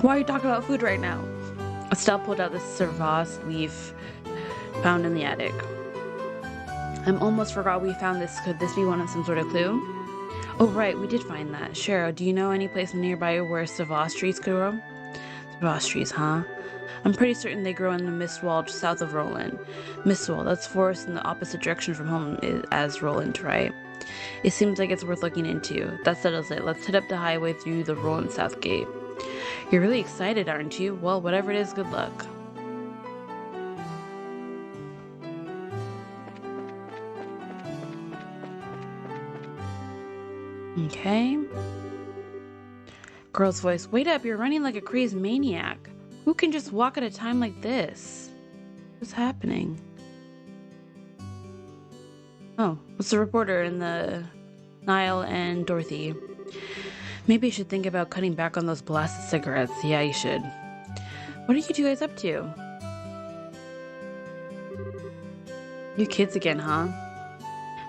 Why are you talking about food right now? Estelle pulled out the Servas leaf found in the attic. I almost forgot we found this. Could this be some sort of clue? Oh, right, we did find that. Cheryl, do you know any place nearby where Servas trees grow? Servas trees, huh? I'm pretty certain they grow in the Mistwall south of Roland. Mistwall, that's forest in the opposite direction from home as Roland, right? It seems like it's worth looking into. That settles it. Let's head up the highway through the Roland South Gate. You're really excited, aren't you? Well, whatever it is, good luck. Okay. Girl's voice. Wait up, you're running like a crazed maniac. Who can just walk at a time like this? What's happening? Oh, what's the reporter and the Niall and Dorothy? Maybe you should think about cutting back on those blasted cigarettes. Yeah, you should. What are you two guys up to? You kids again, huh?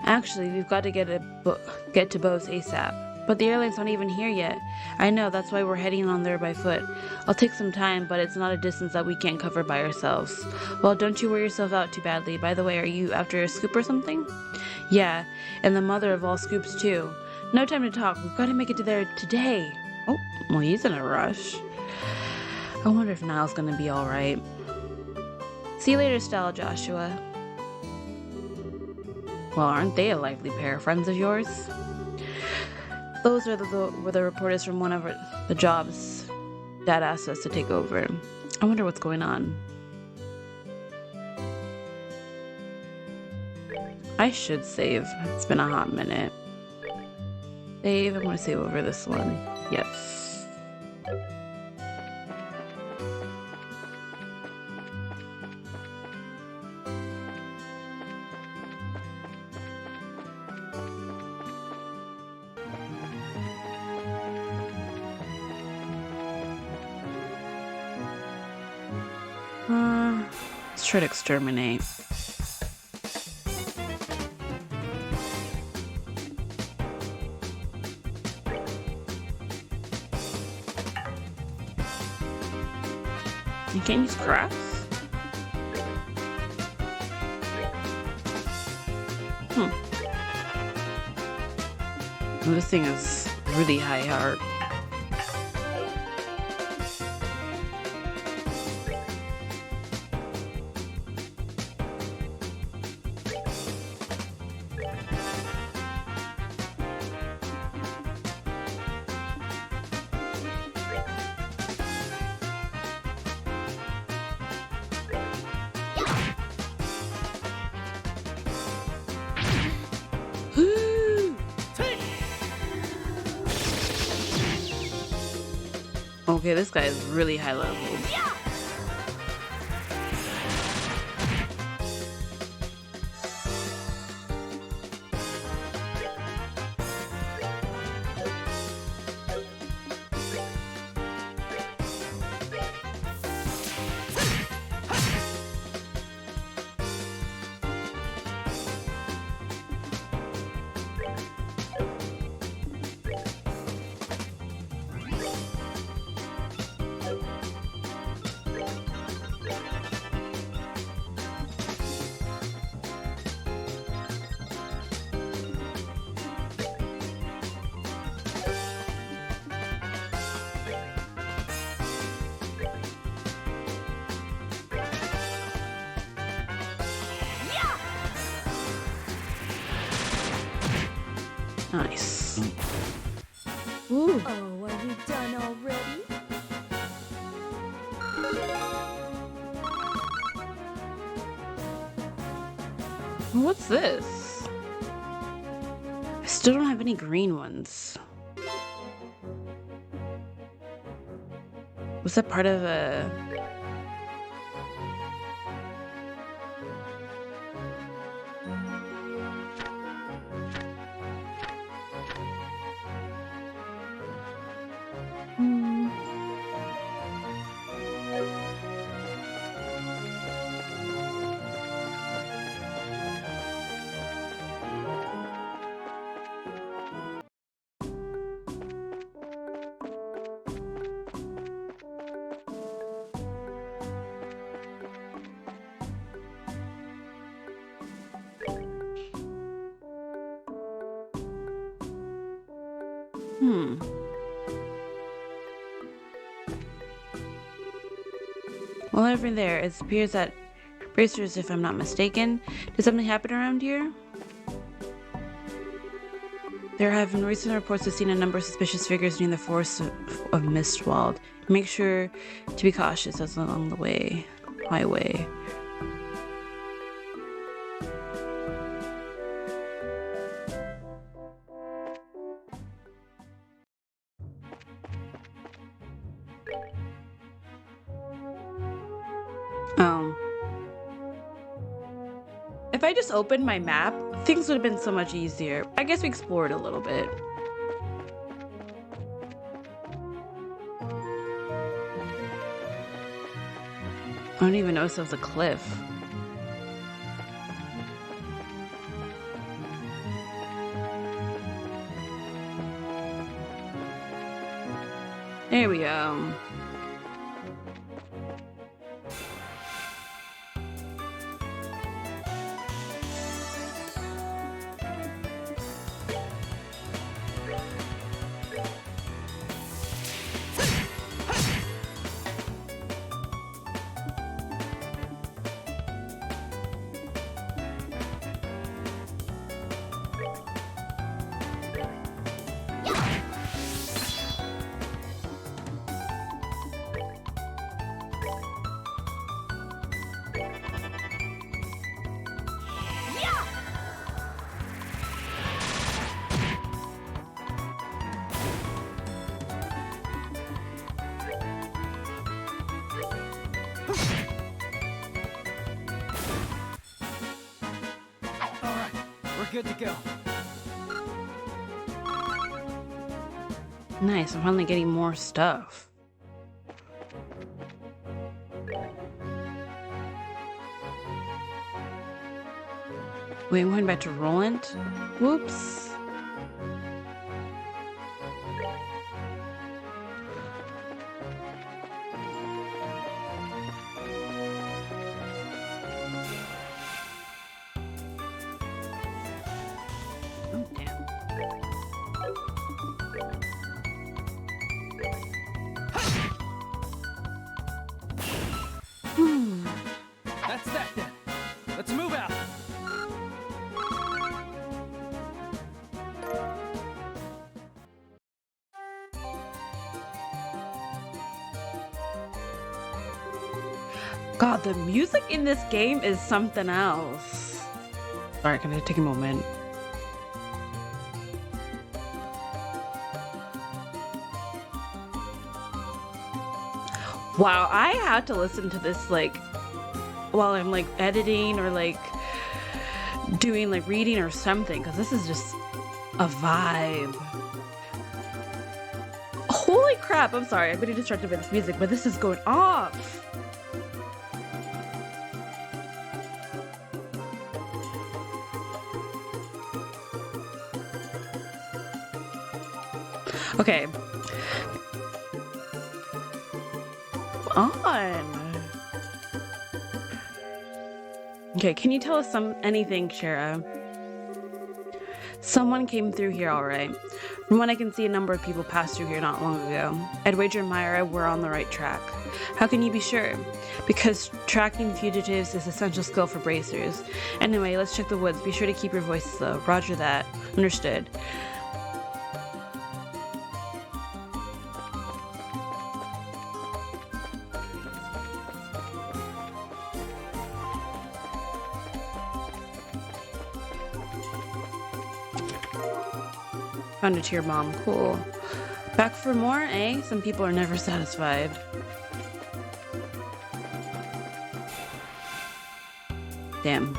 Actually, we've got to get to Bose ASAP. But the airline's not even here yet. I know, that's why we're heading on there by foot. I'll take some time, but it's not a distance that we can't cover by ourselves. Well, don't you wear yourself out too badly. By the way, are you after a scoop or something? Yeah, and the mother of all scoops too. No time to talk. We've got to make it to there today. Oh, well, he's in a rush. I wonder if Niall's gonna be alright. See you later, Stella Joshua. Well, aren't they a lively pair of friends of yours? Those were the reporters from one of the jobs Dad asked us to take over. I wonder what's going on. I should save. It's been a hot minute. Save. I'm going to save over this one. Yes. Let's try to exterminate. You can't use crafts? Oh, this thing is really high heart. Okay, this guy is really high level. Nice. Ooh. Oh, are we done already? What's this? I still don't have any green ones. Was that part of a... Hmm. Hmm. Well, over there, it appears that bracers, if I'm not mistaken. Did something happen around here? There have been recent reports of seeing a number of suspicious figures near the forest of Mistwald. Make sure to be cautious as along the highway. Oh. If I just opened my map, things would have been so much easier. I guess we explored a little bit. I don't even know if there was a cliff. There we go. Good to go. Nice, I'm finally getting more stuff. Wait, I'm going back to Roland? Whoops. Oh, damn. That's that then. Let's move out. God, the music in this game is something else. Alright, can I take a moment? Wow, I had to listen to this like while I'm like editing or like doing like reading or something, because this is just a vibe. Holy crap, I'm sorry, I'm getting distracted by this music, but this is going off. Okay. On. Okay, can you tell us anything, Shara? Someone came through here, all right. From what I can see, a number of people passed through here not long ago. I'd wager Myra we're on the right track. How can you be sure? Because tracking fugitives is essential skill for bracers. Anyway, let's check the woods. Be sure to keep your voices low. Roger that. Understood. Found it to your mom. Cool. Back for more, eh? Some people are never satisfied. Damn.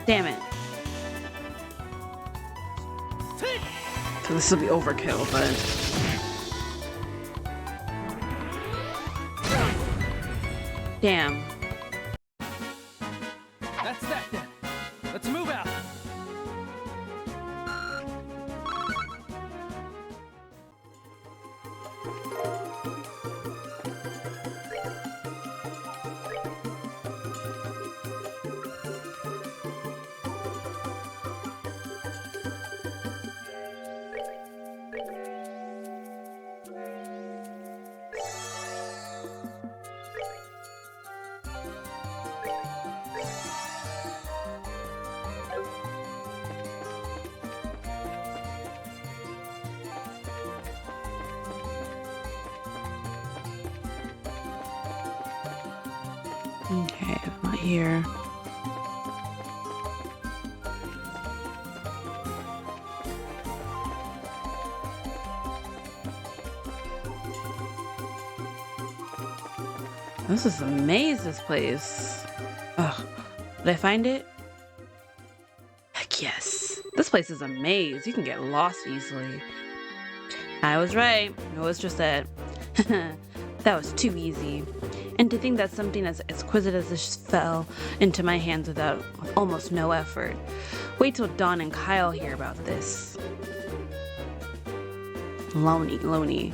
Damn it. So this will be overkill, but... Damn. That's that then. Let's move out. Okay, I'm not here. This is a maze, this place. Ugh. Did I find it? Heck yes. This place is a maze. You can get lost easily. I was right. It was just that. That was too easy. And to think that something as exquisite as this fell into my hands without almost no effort. Wait till Dawn and Kyle hear about this. Loney.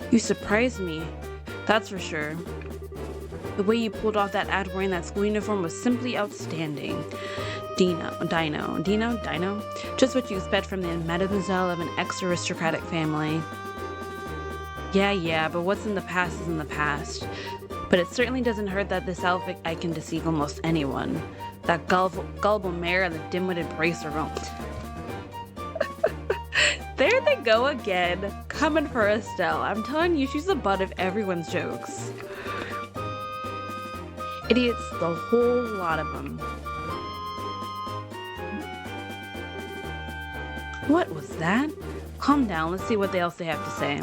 You surprised me. That's for sure. The way you pulled off that ad wearing that school uniform was simply outstanding. Dino. Just what you expect from the mademoiselle of an ex-aristocratic family. Yeah, but what's in the past is in the past. But it certainly doesn't hurt that this outfit I can deceive almost anyone. That gullible mare and the dim-witted bracer won't. There they go again, coming for Estelle. I'm telling you, she's the butt of everyone's jokes. Idiots, the whole lot of them. What was that? Calm down, let's see what else they have to say.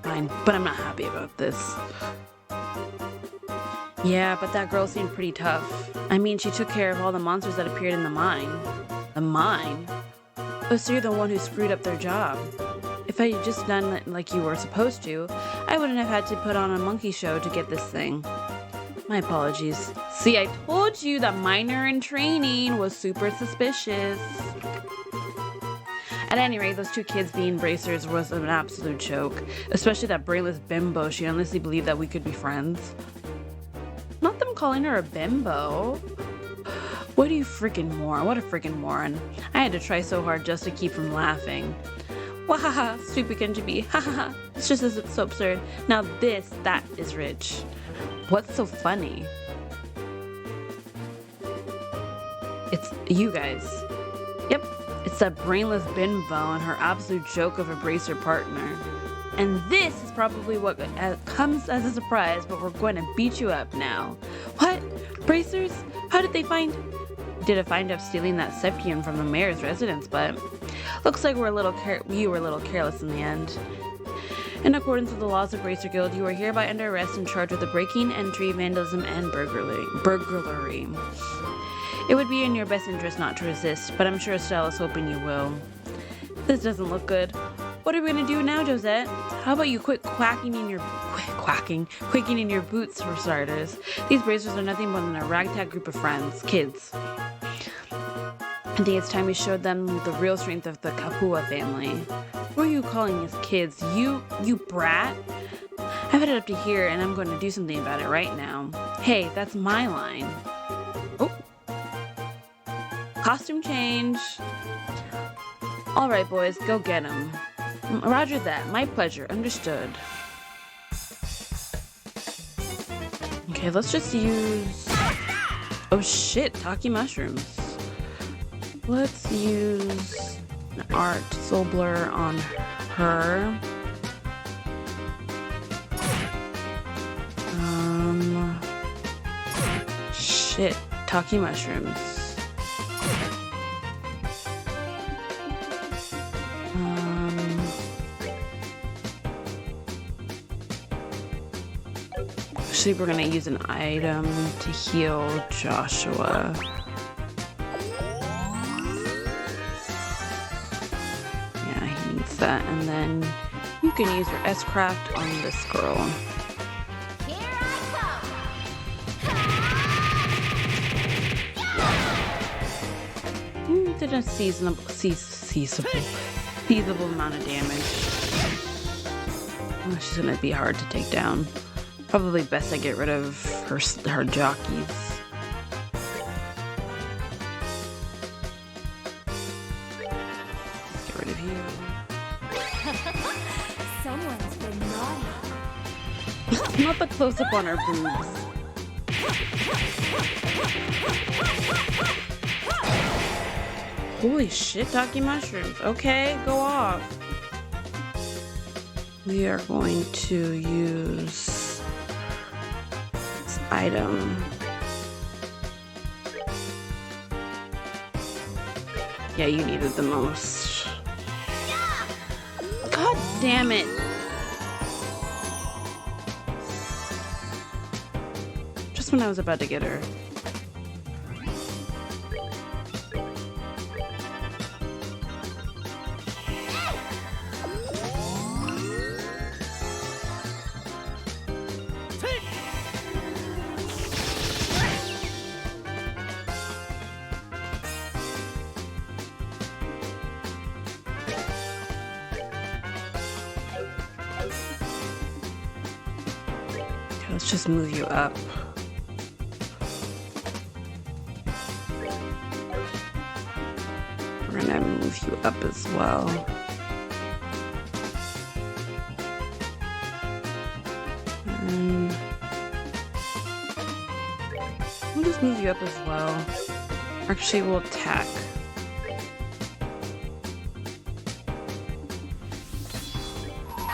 Fine, but I'm not happy about this. Yeah, but that girl seemed pretty tough. I mean, she took care of all the monsters that appeared in the mine. The mine? Oh, so you're the one who screwed up their job. If I had just done it like you were supposed to, I wouldn't have had to put on a monkey show to get this thing. My apologies. See, I told you that minor in training was super suspicious. At any rate, those two kids being bracers was an absolute joke. Especially that brainless bimbo. She honestly believed that we could be friends. Not them calling her a bimbo. What a freaking moron. I had to try so hard just to keep from laughing. Wahaha, stupid Kenjibi. Hahaha. It's just so absurd. Now that is rich. What's so funny? It's you guys. Yep, it's that brainless bimbo and her absolute joke of a bracer partner. And this is probably what comes as a surprise, but we're going to beat you up now. What? Bracers? How did they find up stealing that Septian from the mayor's residence, but looks like you were a little careless in the end. In accordance with the laws of Bracer Guild, you are hereby under arrest and charged with the breaking, entry, vandalism, and burglary. It would be in your best interest not to resist, but I'm sure Estelle is hoping you will. This doesn't look good. What are we going to do now, Josette? How about you quit quaking in your boots for starters? These bracers are nothing more than a ragtag group of friends, kids. I think it's time we showed them the real strength of the Kapua family. What are you calling these kids? You brat? I've had it up to here and I'm going to do something about it right now. Hey, that's my line. Oh. Costume change. All right, boys, go get them. Roger that. My pleasure. Understood. Okay, let's just use... Oh shit, Taki mushrooms. Let's use an art soul blur on her. Shit, Taki mushrooms. Actually, we're gonna use an item to heal Joshua. Yeah, he needs that. And then you can use your S-Craft on this girl. Here I come. Did a feasible amount of damage. Oh, she's gonna be hard to take down. Probably best I get rid of her jockeys. Get rid of you. Someone's been naughty. Not the close up on her boobs. Holy shit, Docky mushrooms. Okay, go off. We are going to use this item. Yeah, you need it the most. God damn it. Just when I was about to get her. Let's just move you up. We're gonna move you up as well. And we'll just move you up as well. Actually, we'll attack.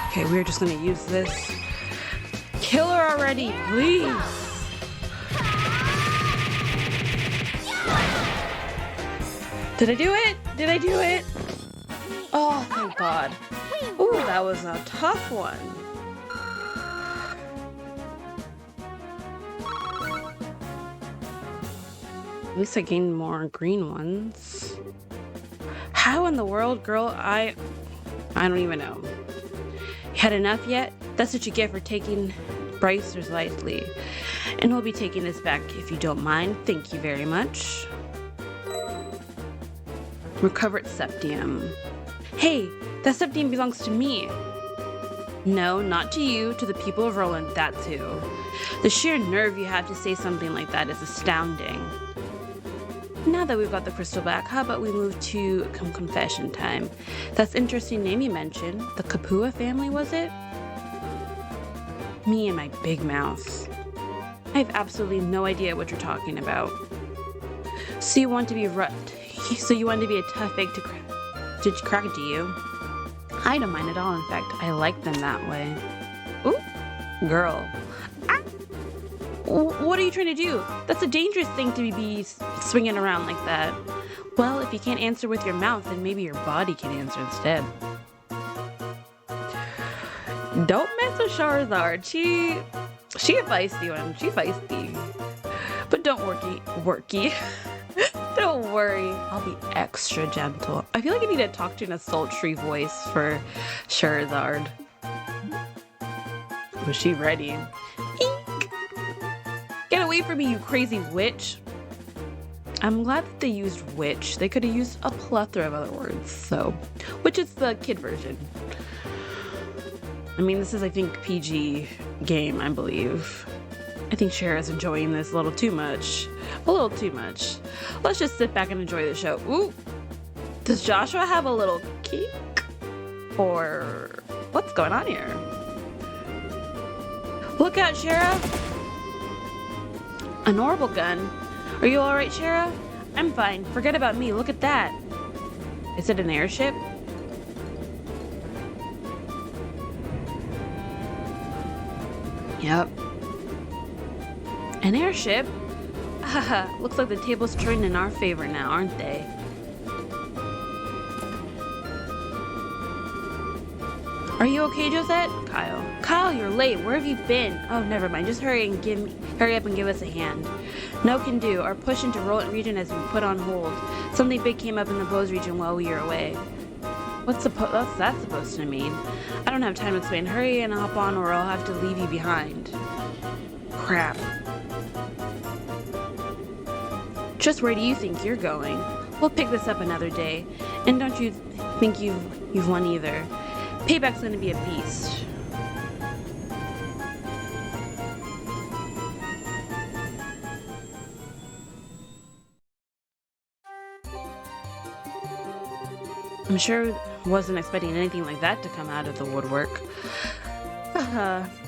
Okay, we're just gonna use this. Kill her already, please! Did I do it? Did I do it? Oh, thank God. Ooh, that was a tough one. At least I gained more green ones. How in the world, girl? I don't even know. You had enough yet? That's what you get for taking Bryce lightly. And we'll be taking this back if you don't mind. Thank you very much. Recovered septium. Hey, that septium belongs to me. No, not to you, to the people of Roland, that too. The sheer nerve you have to say something like that is astounding. Now that we've got the crystal back, how about we move to confession time? That's an interesting name you mentioned. The Kapua family, was it? Me and my big mouth. I have absolutely no idea what you're talking about. So you want to be a tough egg to crack, do you? I don't mind at all. In fact, I like them that way. Ooh, girl. Ah. What are you trying to do? That's a dangerous thing to be swinging around like that. Well, if you can't answer with your mouth, then maybe your body can answer instead. Don't mess with Charizard. She a feisty one. She feisty. But don't worky. Don't worry. I'll be extra gentle. I feel like I need to talk to an sultry voice for Charizard. Was she ready? Eek! Get away from me, you crazy witch. I'm glad that they used witch. They could have used a plethora of other words, so. Which is the kid version. I mean, this is, I think, PG game, I believe. I think Shara's enjoying this a little too much. A little too much. Let's just sit back and enjoy the show. Ooh! Does Joshua have a little kink? Or what's going on here? Look out, Shara! An orbital gun? Are you alright, Shara? I'm fine. Forget about me. Look at that. Is it an airship? Yep. An airship? Haha, looks like the tables turning in our favor now, aren't they? Are you okay, Josette? Kyle. Kyle, you're late. Where have you been? Oh, never mind. Just hurry up and give us a hand. No can do. Our push into Roland region has been put on hold. Something big came up in the Bose region while we were away. What's that supposed to mean? I don't have time to explain. Hurry and hop on or I'll have to leave you behind. Crap. Just where do you think you're going? We'll pick this up another day. And don't you think you've won either. Payback's gonna be a beast. I'm sure wasn't expecting anything like that to come out of the woodwork.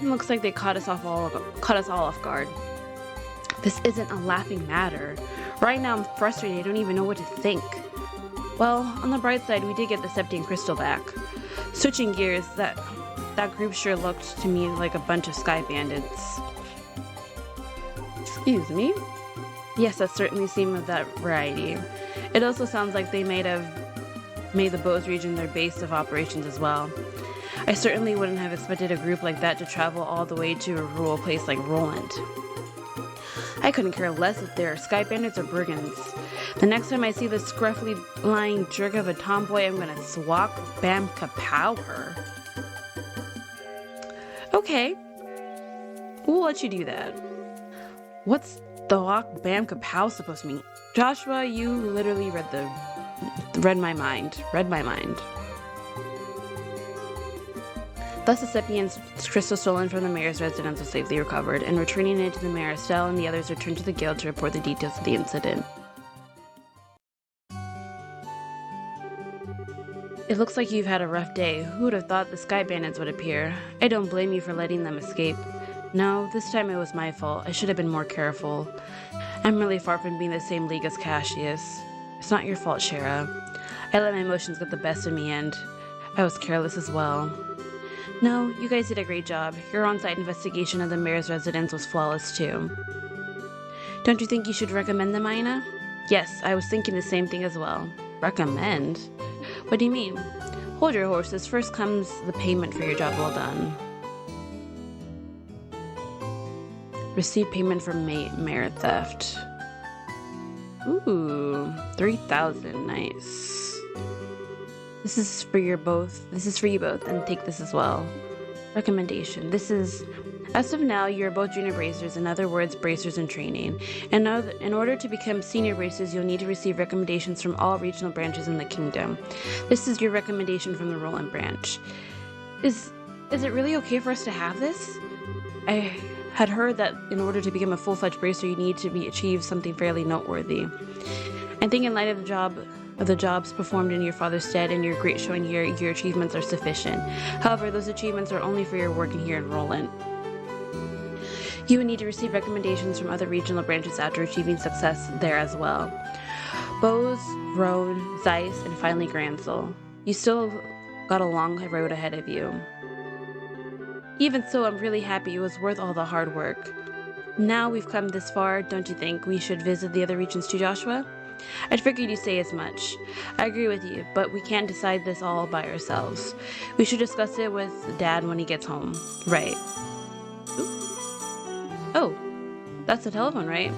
Looks like they caught us all off guard. This isn't a laughing matter. Right now I'm frustrated. I don't even know what to think. Well, on the bright side, we did get the Septian crystal back. Switching gears, that group sure looked to me like a bunch of sky bandits. Excuse me? Yes, that certainly seemed of that variety. It also sounds like they made the Bose region their base of operations as well. I certainly wouldn't have expected a group like that to travel all the way to a rural place like Roland. I couldn't care less if they're sky bandits or brigands. The next time I see this scruffy lying jerk of a tomboy, I'm gonna swak bam kapow her. Okay, we'll let you do that. What's the walk bam kapow supposed to mean? Joshua, you literally read my mind. Thus the Sepian's crystal stolen from the mayor's residence was safely recovered, and returning it to the mayor, Estelle and the others returned to the guild to report the details of the incident. It looks like you've had a rough day. Who would have thought the sky bandits would appear? I don't blame you for letting them escape. No, this time it was my fault. I should have been more careful. I'm really far from being the same league as Cassius. It's not your fault, Shara. I let my emotions get the best of me and I was careless as well. No, you guys did a great job. Your on-site investigation of the mayor's residence was flawless too. Don't you think you should recommend them, Aina? Yes, I was thinking the same thing as well. Recommend? What do you mean? Hold your horses. First comes the payment for your job well done. Receive payment for mayor theft. Ooh, 3,000, nice. This is for you both, and take this as well. Recommendation. As of now, you are both junior bracers, in other words, bracers in training. And in order to become senior bracers, you'll need to receive recommendations from all regional branches in the kingdom. This is your recommendation from the Roland branch. Is it really okay for us to have this? I had heard that in order to become a full-fledged bracer, you need to achieve something fairly noteworthy. I think in light of the jobs performed in your father's stead and your great showing here, your achievements are sufficient. However, those achievements are only for your working here in Roland. You would need to receive recommendations from other regional branches after achieving success there as well. Bose, Rhone, Zeiss, and finally Gransel. You still got a long road ahead of you. Even so, I'm really happy. It was worth all the hard work. Now we've come this far, don't you think we should visit the other regions too, Joshua? I'd figured you'd say as much. I agree with you, but we can't decide this all by ourselves. We should discuss it with Dad when he gets home. Right. Ooh. Oh, that's the telephone, right?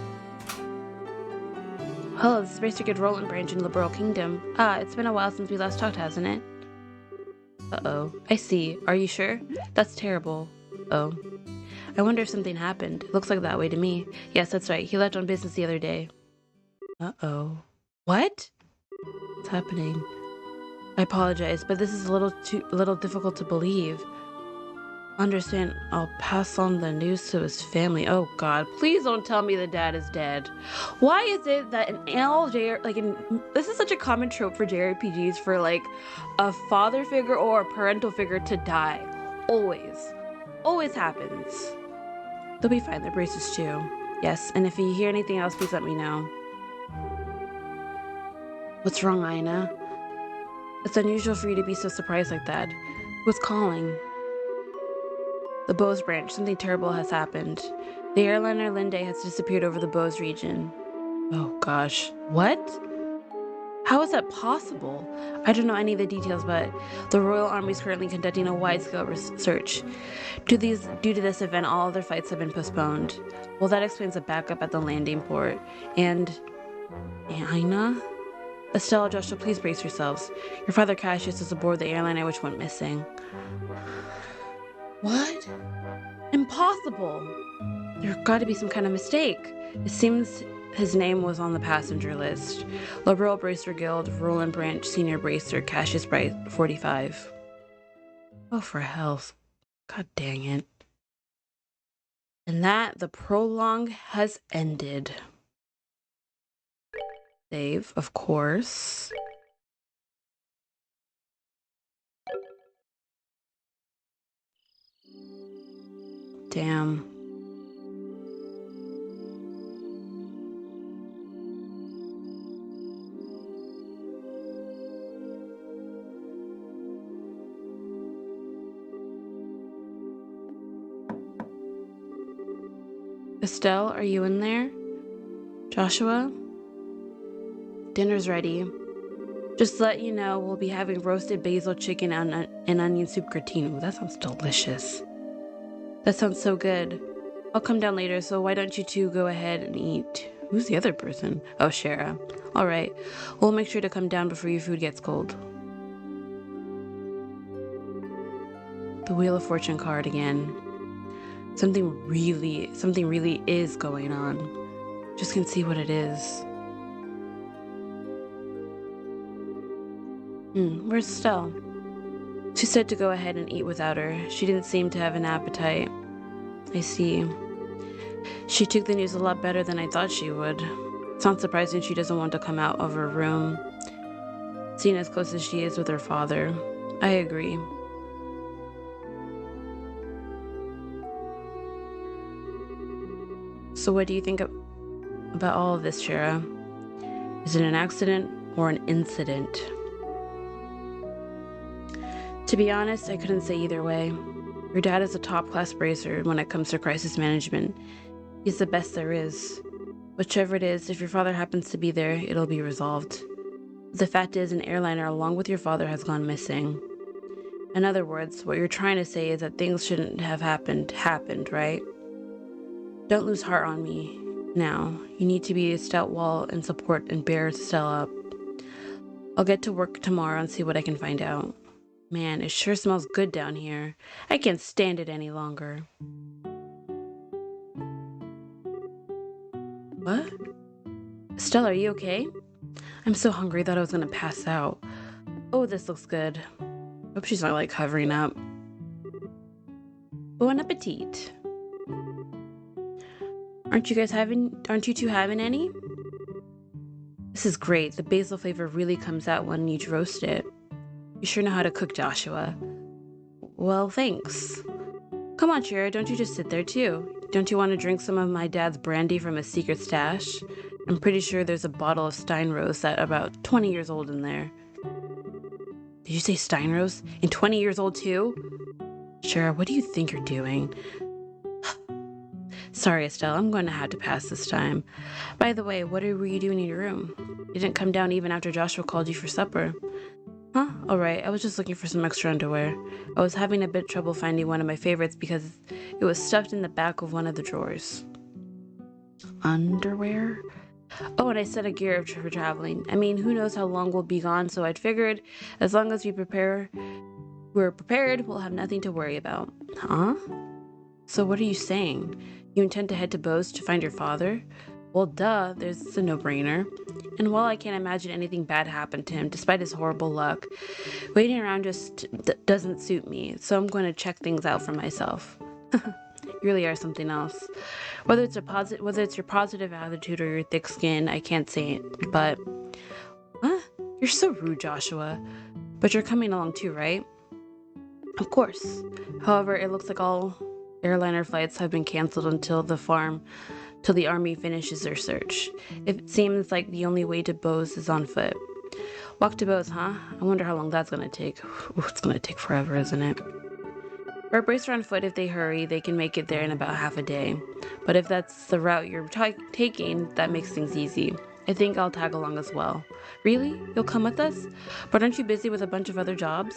Hello, this is Bracer Good Roland branch in Liberl Kingdom. It's been a while since we last talked, hasn't it? Uh-oh. I see. Are you sure? That's terrible. Oh. I wonder if something happened. It looks like that way to me. Yes, that's right. He left on business the other day. Uh-oh. What? What's happening? I apologize, but this is a little difficult to believe. Understand, I'll pass on the news to his family. Oh God, please don't tell me the dad is dead. Why is it that this is such a common trope for JRPGs for like a father figure or a parental figure to die? Always happens. They'll be fine, they're braces too. Yes, and if you hear anything else, please let me know. What's wrong, Aina? It's unusual for you to be so surprised like that. Who's calling? The Bose branch. Something terrible has happened. The airliner Linde has disappeared over the Bose region. Oh gosh. What? How is that possible? I don't know any of the details, but the Royal Army is currently conducting a wide-scale research. Due to this event, all other flights have been postponed. Well, that explains the backup at the landing port. And Aina? Estelle, Joshua, please brace yourselves. Your father Cassius is aboard the airliner which went missing. What? Impossible! There's got to be some kind of mistake. It seems his name was on the passenger list. Liberl Bracer Guild, Roland Branch, Senior Bracer, Cassius Bright, 45. Oh, for hell's... God dang it. And that, the prologue has ended. Save, of course. Damn. Estelle, are you in there? Joshua? Dinner's ready. Just to let you know, we'll be having roasted basil chicken and onion soup gratine. Ooh, that sounds delicious. That sounds so good. I'll come down later, so why don't you two go ahead and eat? Who's the other person? Oh, Shara. All right. We'll make sure to come down before your food gets cold. The Wheel of Fortune card again. Something really is going on. Just can see what it is. Where's Estelle? She said to go ahead and eat without her. She didn't seem to have an appetite. I see. She took the news a lot better than I thought she would. It's not surprising she doesn't want to come out of her room, seeing as close as she is with her father. I agree. So what do you think about all of this, Shara? Is it an accident or an incident? To be honest, I couldn't say either way. Your dad is a top-class bracer when it comes to crisis management. He's the best there is. Whichever it is, if your father happens to be there, it'll be resolved. The fact is, an airliner along with your father has gone missing. In other words, what you're trying to say is that things shouldn't have happened, right? Don't lose heart on me. Now, you need to be a stout wall and support and bear Estelle up. I'll get to work tomorrow and see what I can find out. Man, it sure smells good down here. I can't stand it any longer. What? Estelle, are you okay? I'm so hungry that I was gonna pass out. Oh, this looks good. Hope she's not like covering up. Bon appetit. Aren't you two having any? This is great. The basil flavor really comes out when you roast it. You sure know how to cook, Joshua. Well, thanks. Come on, Shira, don't you just sit there too? Don't you want to drink some of my dad's brandy from his secret stash? I'm pretty sure there's a bottle of Steinrose that's about 20 years old in there. Did you say Steinrose? And 20 years old too? Shira, what do you think you're doing? Sorry, Estelle, I'm going to have to pass this time. By the way, what were you doing in your room? You didn't come down even after Joshua called you for supper. Huh? Alright, I was just looking for some extra underwear. I was having a bit trouble finding one of my favorites because it was stuffed in the back of one of the drawers. Underwear? Oh, and I set a gear for traveling. I mean, who knows how long we'll be gone, so I'd figured as long as we're prepared, we'll have nothing to worry about. Huh? So what are you saying? You intend to head to Bose to find your father? Well, duh, there's a no-brainer. And while I can't imagine anything bad happened to him, despite his horrible luck, waiting around just doesn't suit me, so I'm going to check things out for myself. You really are something else. Whether it's your positive attitude or your thick skin, I can't say it, but... What? You're so rude, Joshua. But you're coming along too, right? Of course. However, it looks like all airliner flights have been canceled until the army finishes their search. It seems like the only way to Bose is on foot. Walk to Bose, huh? I wonder how long that's gonna take. Ooh, it's gonna take forever, isn't it? For a bracer on foot, if they hurry, they can make it there in about half a day. But if that's the route you're taking, that makes things easy. I think I'll tag along as well. Really? You'll come with us? But aren't you busy with a bunch of other jobs?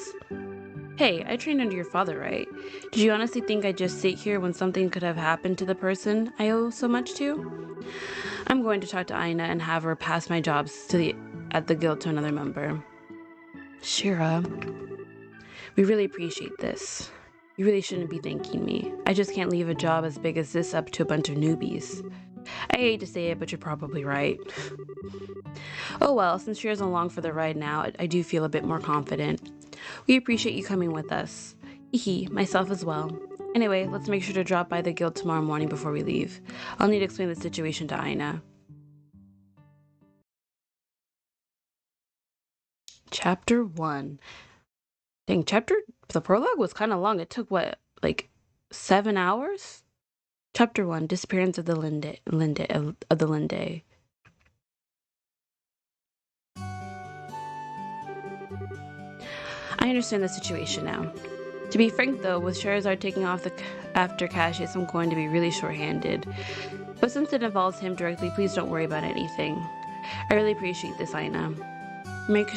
Hey, I trained under your father, right? Did you honestly think I'd just sit here when something could have happened to the person I owe so much to? I'm going to talk to Aina and have her pass my jobs at the guild to another member. Shira, we really appreciate this. You really shouldn't be thanking me. I just can't leave a job as big as this up to a bunch of newbies. I hate to say it, but you're probably right. Oh well, since Shira's along for the ride now, I do feel a bit more confident. We appreciate you coming with us. Myself as well. Anyway, let's make sure to drop by the guild tomorrow morning before we leave. I'll need to explain the situation to Aina. Chapter 1. Dang, the prologue was kind of long. It took, what, like 7 hours? Chapter 1, Disappearance of the Linde. I understand the situation now. To be frank though, with Charizard taking off after Cassius, I'm going to be really short-handed. But since it involves him directly, please don't worry about anything. I really appreciate this, Aina. Make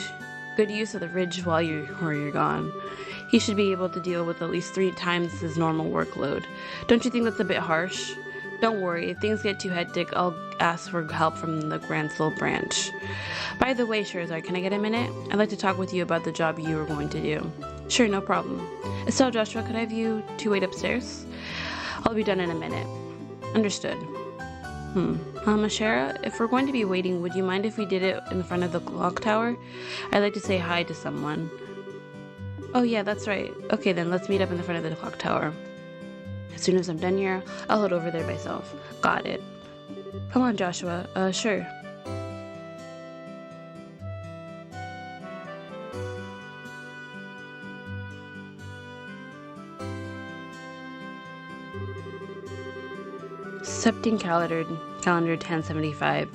good use of the ridge while you're gone. He should be able to deal with at least 3 times his normal workload. Don't you think that's a bit harsh? Don't worry, if things get too hectic, I'll ask for help from the Grand Soul branch. By the way, Charizard, can I get a minute? I'd like to talk with you about the job you were going to do. Sure, no problem. Estelle, Joshua, could I have you 2 wait upstairs? I'll be done in a minute. Understood. Ashera, if we're going to be waiting, would you mind if we did it in front of the clock tower? I'd like to say hi to someone. Oh yeah, that's right. Okay then, let's meet up in the front of the clock tower. As soon as I'm done here, I'll head over there myself. Got it. Come on, Joshua. Sure. Septine Calendar 1075.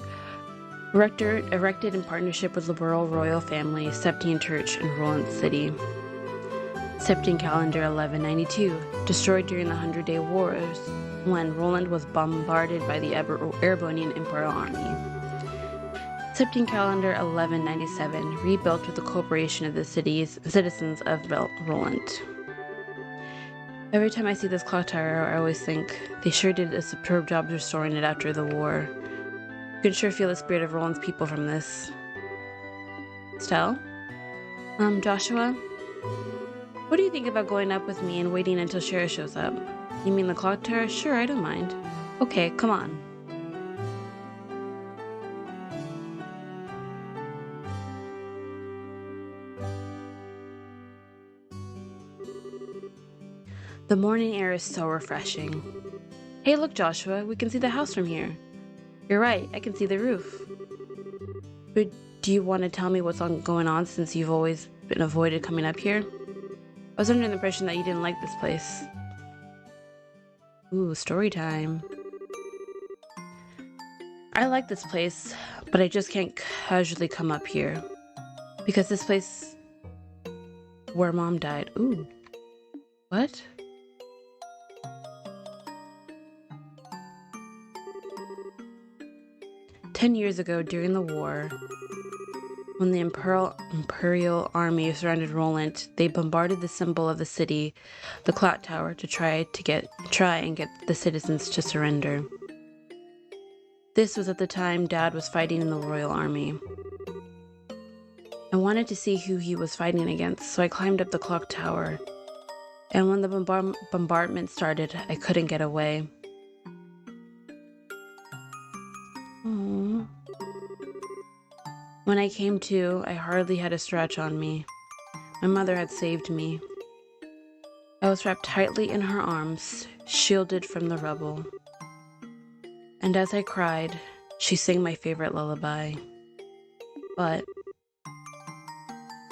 Erected in partnership with Liberl royal family, Septine Church in Roland City. Septine Calendar 1192. Destroyed during the 100-Day Wars, when Roland was bombarded by the Erebonian Imperial Army. Septine Calendar 1197. Rebuilt with the cooperation of the citizens of Roland. Every time I see this clock tower, I always think they sure did a superb job restoring it after the war. You can sure feel the spirit of Roland's people from this. Stell? Joshua? What do you think about going up with me and waiting until Shira shows up? You mean the clock tower? Sure, I don't mind. Okay, come on. The morning air is so refreshing. Hey look, Joshua, we can see the house from here. You're right, I can see the roof. But do you want to tell me what's going on since you've always been avoided coming up here? I was under the impression that you didn't like this place. Ooh, story time. I like this place, but I just can't casually come up here. Because this place... where Mom died. Ooh. What? "10 years ago, during the war, when the Imperial Army surrounded Roland, they bombarded the symbol of the city, the clock tower, to try and get the citizens to surrender. This was at the time Dad was fighting in the Royal Army. I wanted to see who he was fighting against, so I climbed up the clock tower. And when the bombardment started, I couldn't get away. Aww. When I came to, I hardly had a scratch on me. My mother had saved me. I was wrapped tightly in her arms, shielded from the rubble. And as I cried, she sang my favorite lullaby. But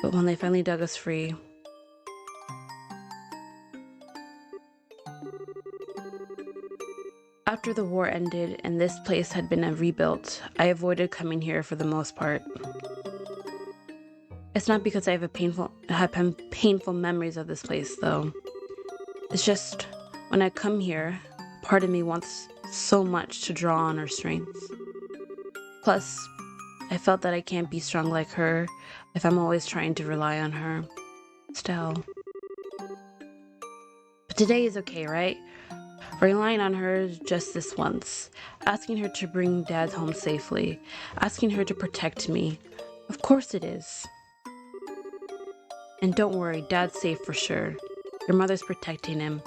when they finally dug us free, after the war ended and this place had been rebuilt, I avoided coming here for the most part. It's not because I have painful memories of this place, though. It's just when I come here, part of me wants so much to draw on her strengths. Plus, I felt that I can't be strong like her if I'm always trying to rely on her. Still. But today is okay, right? Relying on her just this once. Asking her to bring Dad home safely. Asking her to protect me. Of course it is. And don't worry, Dad's safe for sure. Your mother's protecting him.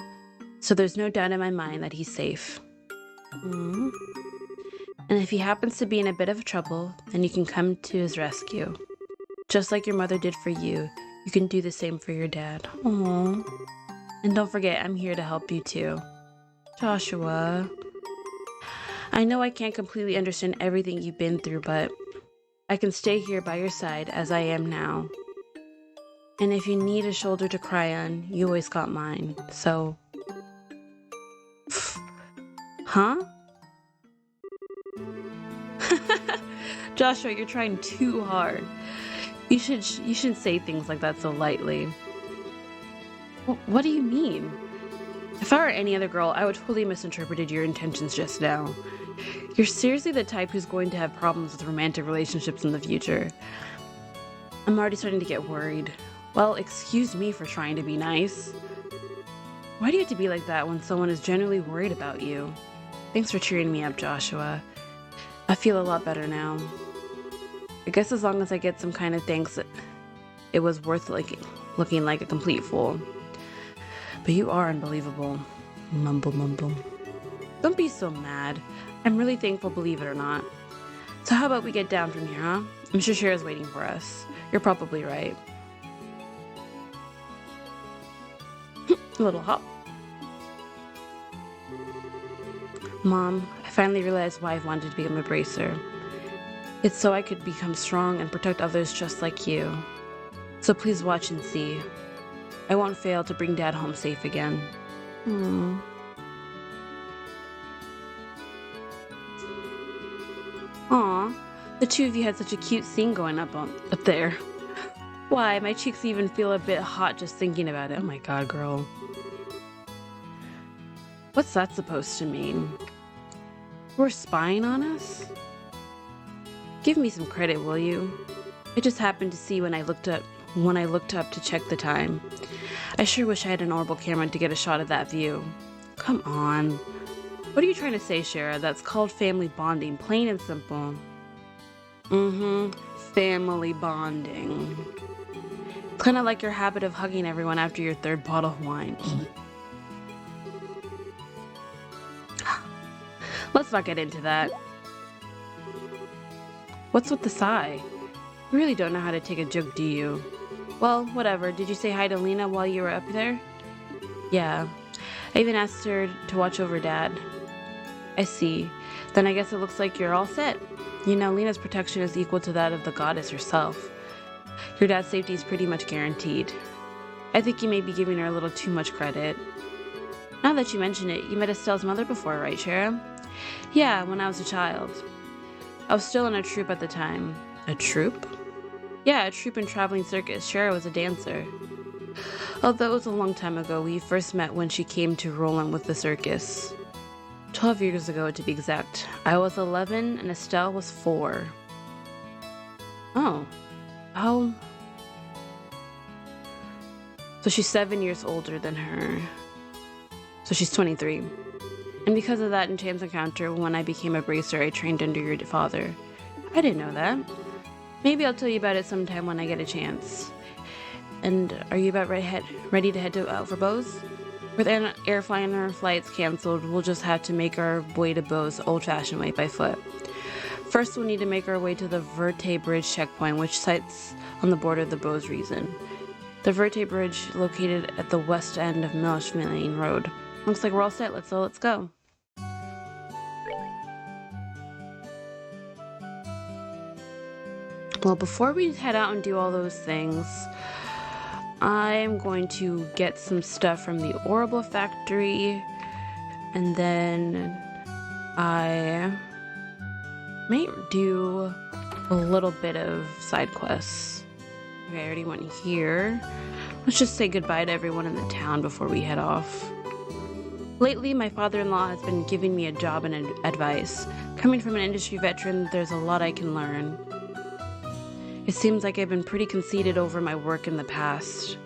So there's no doubt in my mind that he's safe. And if he happens to be in a bit of trouble, then you can come to his rescue. Just like your mother did for you, you can do the same for your dad. Aww. And don't forget, I'm here to help you too. Joshua. I know I can't completely understand everything you've been through, but I can stay here by your side as I am now. And if you need a shoulder to cry on, you always got mine, so... Huh? Joshua, you're trying too hard. You shouldn't say things like that so lightly. What do you mean? If I were any other girl, I would totally misinterpreted your intentions just now. You're seriously the type who's going to have problems with romantic relationships in the future. I'm already starting to get worried. Well, excuse me for trying to be nice. Why do you have to be like that when someone is genuinely worried about you? Thanks for cheering me up, Joshua. I feel a lot better now. I guess as long as I get some kind of thanks, it was worth looking like a complete fool. But you are unbelievable. Mumble, mumble. Don't be so mad. I'm really thankful, believe it or not. So how about we get down from here, huh? I'm sure Shara's waiting for us. You're probably right. A little hop. Mom, I finally realized why I've wanted to become a bracer. It's so I could become strong and protect others just like you. So please watch and see. I won't fail to bring Dad home safe again. Aw, the two of you had such a cute scene going up there. Why, my cheeks even feel a bit hot just thinking about it. Oh my god, girl. What's that supposed to mean? We're spying on us? Give me some credit, will you? I just happened to see when I looked up to check the time. I sure wish I had an orbital camera to get a shot of that view. Come on. What are you trying to say, Shara? That's called family bonding, plain and simple. Family bonding. It's kind of like your habit of hugging everyone after your third bottle of wine. Let's not get into that. What's with the sigh? You really don't know how to take a joke, do you? Well, whatever. Did you say hi to Lena while you were up there? Yeah. I even asked her to watch over Dad. I see. Then I guess it looks like you're all set. You know, Lena's protection is equal to that of the goddess herself. Your dad's safety is pretty much guaranteed. I think you may be giving her a little too much credit. Now that you mention it, you met Estelle's mother before, right, Shara? Yeah, when I was a child. I was still in a troupe at the time. A troupe? Yeah, a troupe and traveling circus. Shara was a dancer. Although it was a long time ago, we first met when she came to Roland with the circus. 12 years ago, to be exact. I was 11 and Estelle was 4. Oh. So she's 7 years older than her. So she's 23. And because of that chance encounter, when I became a bracer, I trained under your father. I didn't know that. Maybe I'll tell you about it sometime when I get a chance. And are you about ready to head out for Bose? With airliner flights canceled, we'll just have to make our way to Bose old-fashioned way by foot. First, we'll need to make our way to the Verte Bridge checkpoint, which sits on the border of the Bose region. The Verte Bridge, located at the west end of Miller's Road. Looks like we're all set, let's go. Well, before we head out and do all those things, I'm going to get some stuff from the Orbital factory, and then I may do a little bit of side quests. Okay, I already went here. Let's just say goodbye to everyone in the town before we head off. Lately, my father-in-law has been giving me a job and advice. Coming from an industry veteran, there's a lot I can learn. It seems like I've been pretty conceited over my work in the past.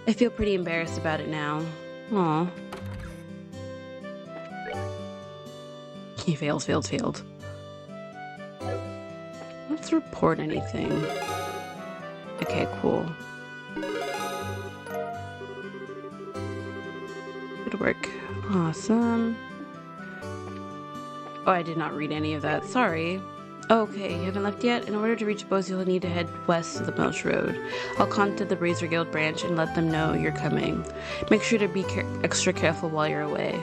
I feel pretty embarrassed about it now. Aw. He failed. Let's report anything. Okay, cool. Good work. Awesome. Oh, I did not read any of that. Sorry. Okay, you haven't left yet? In order to reach Bose, you'll need to head west to the Milch Road. I'll contact the Razor Guild branch and let them know you're coming. Make sure to be extra careful while you're away.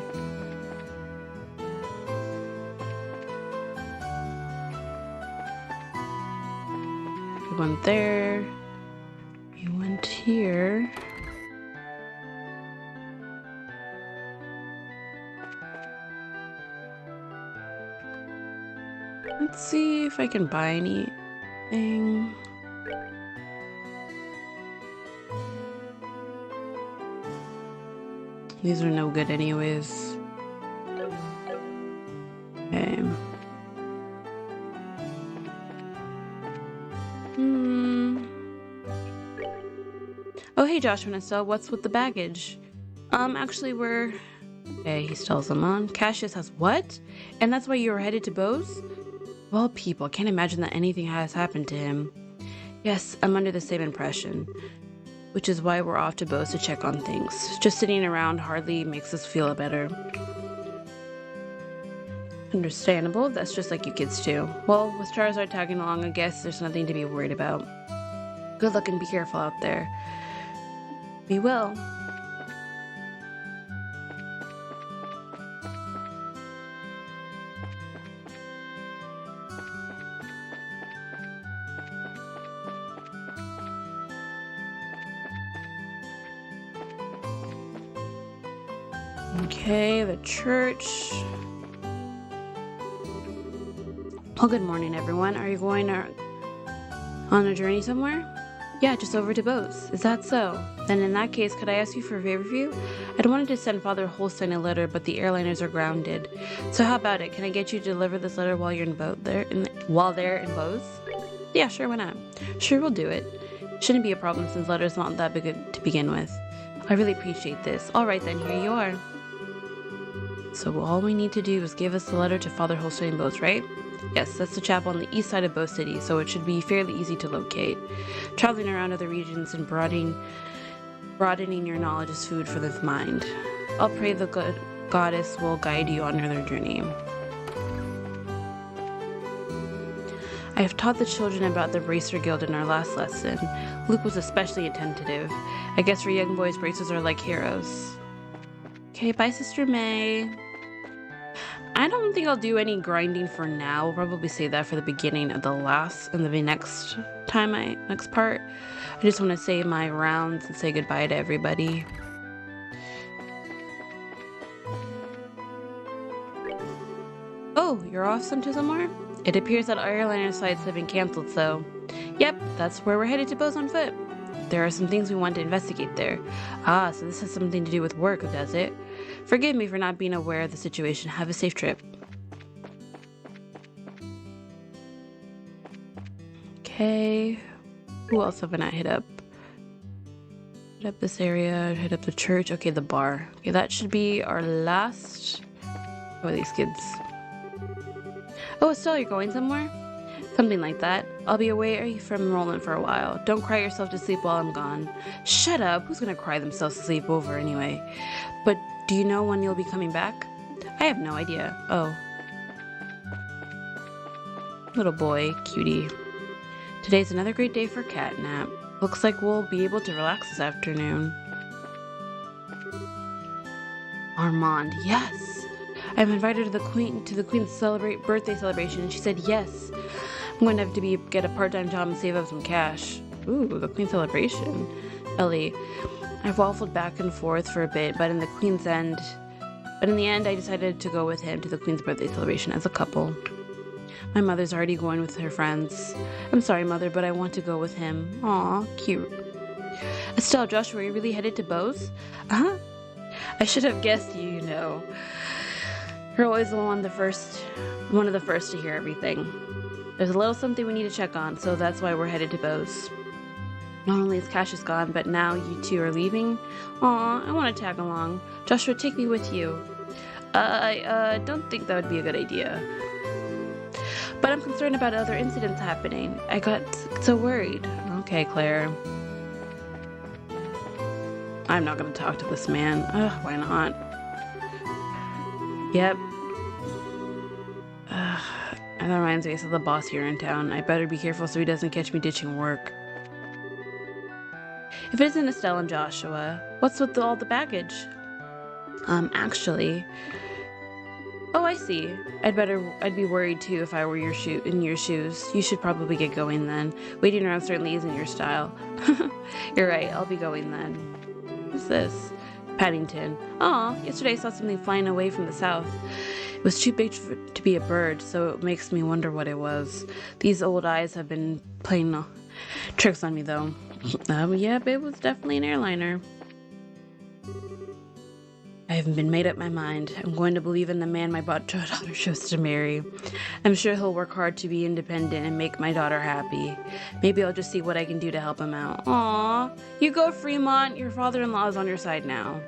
We went there. We went here. Let's see if I can buy anything. These are no good anyways. Okay. Oh, hey, Joshua and Estelle, what's with the baggage? Actually, we're... Okay, he stalls them on. Cassius has what? And that's why you were headed to Bose? Well, people, can't imagine that anything has happened to him. Yes, I'm under the same impression. Which is why we're off to Bose to check on things. Just sitting around hardly makes us feel better. Understandable, that's just like you kids too. Well, with Charizard tagging along, I guess there's nothing to be worried about. Good luck and be careful out there. We will. Okay, the church. Well, good morning, everyone. Are you going on a journey somewhere? Yeah, just over to Bose. Is that so? Then in that case, could I ask you for a favor of you? I'd wanted to send Father Holstein a letter, but the airliners are grounded. So how about it? Can I get you to deliver this letter while you're while they're in Bose? Yeah, sure, why not? Sure, we'll do it. Shouldn't be a problem since letters not that big to begin with. I really appreciate this. All right then, here you are. So all we need to do is give us the letter to Father Holstein in Bose, right? Yes, that's the chapel on the east side of Bose City, so it should be fairly easy to locate. Traveling around other regions and broadening your knowledge is food for the mind. I'll pray the goddess will guide you on your journey. I have taught the children about the Bracer Guild in our last lesson. Luke was especially attentive. I guess for young boys, bracers are like heroes. Okay, bye, Sister May. I don't think I'll do any grinding for now. We'll probably save that for the beginning of the next part. I just want to say my rounds and say goodbye to everybody. Oh, you're off to somewhere? It appears that our airliner flights have been canceled, so... Yep, that's where we're headed to Bose on foot. There are some things we want to investigate there. Ah, so this has something to do with work, does it? Forgive me for not being aware of the situation. Have a safe trip. Okay. Who else have I not hit up? Hit up this area, hit up the church. Okay, the bar. Okay, that should be our last... Who are these kids? Oh, Estelle, you're going somewhere? Something like that. I'll be away from Roland for a while. Don't cry yourself to sleep while I'm gone. Shut up! Who's gonna cry themselves to sleep over anyway? But do you know when you'll be coming back? I have no idea. Oh. Little boy, cutie. Today's another great day for catnap. Looks like we'll be able to relax this afternoon. Armand, yes! I've invited her to the Queen's birthday celebration, and she said yes. I'm going to have to get a part-time job and save up some cash. Ooh, the Queen's celebration. Ellie, I've waffled back and forth for a bit, but in the end, I decided to go with him to the Queen's birthday celebration as a couple. My mother's already going with her friends. I'm sorry, Mother, but I want to go with him. Aw, cute. Estelle, Joshua, are you really headed to Bose? Uh-huh. I should have guessed you know. You're always one of the first to hear everything. There's a little something we need to check on, so that's why we're headed to Bose. Not only is Cassius gone, but now you two are leaving. Aw, I want to tag along. Joshua, take me with you. I don't think that would be a good idea. But I'm concerned about other incidents happening. I got so worried. Okay, Claire. I'm not gonna talk to this man. Ugh, why not? Yep. And that reminds me, I saw the boss here in town. I better be careful so he doesn't catch me ditching work. If it isn't Estelle and Joshua, what's with all the baggage? Actually... Oh, I see. I'd be worried too if I were in your shoes. You should probably get going then. Waiting around certainly isn't your style. You're right, I'll be going then. What's this? Paddington. Aw, yesterday I saw something flying away from the south. It was too big to be a bird, so it makes me wonder what it was. These old eyes have been playing tricks on me though. Yep, it was definitely an airliner. I haven't been made up my mind. I'm going to believe in the man my daughter chose to marry. I'm sure he'll work hard to be independent and make my daughter happy. Maybe I'll just see what I can do to help him out. Aww. You go, Fremont. Your father-in-law is on your side now.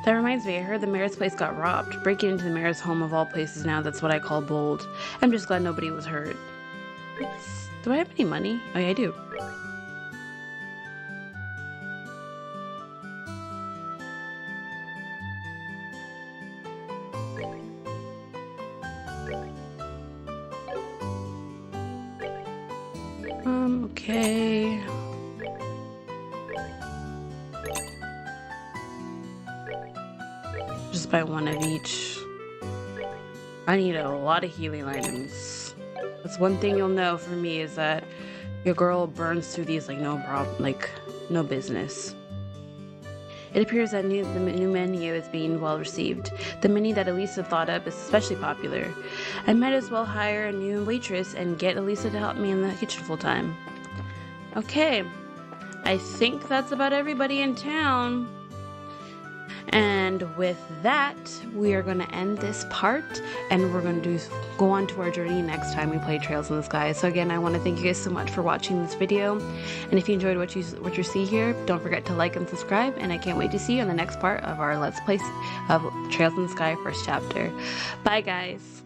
That reminds me, I heard the mayor's place got robbed. Breaking into the mayor's home of all places now, that's what I call bold. I'm just glad nobody was hurt. Do I have any money? Oh yeah, I do. Okay. Just buy one of each. I need a lot of healing items. That's one thing you'll know for me is that your girl burns through these like no business. It appears that the new menu is being well received. The menu that Elisa thought up is especially popular. I might as well hire a new waitress and get Elisa to help me in the kitchen full time. Okay, I think that's about everybody in town. And with that, we are going to end this part, and we're going to go on to our journey next time we play Trails in the Sky. So again, I want to thank you guys so much for watching this video, and if you enjoyed what you see here, don't forget to like and subscribe, and I can't wait to see you in the next part of our Let's Play of Trails in the Sky first chapter. Bye guys!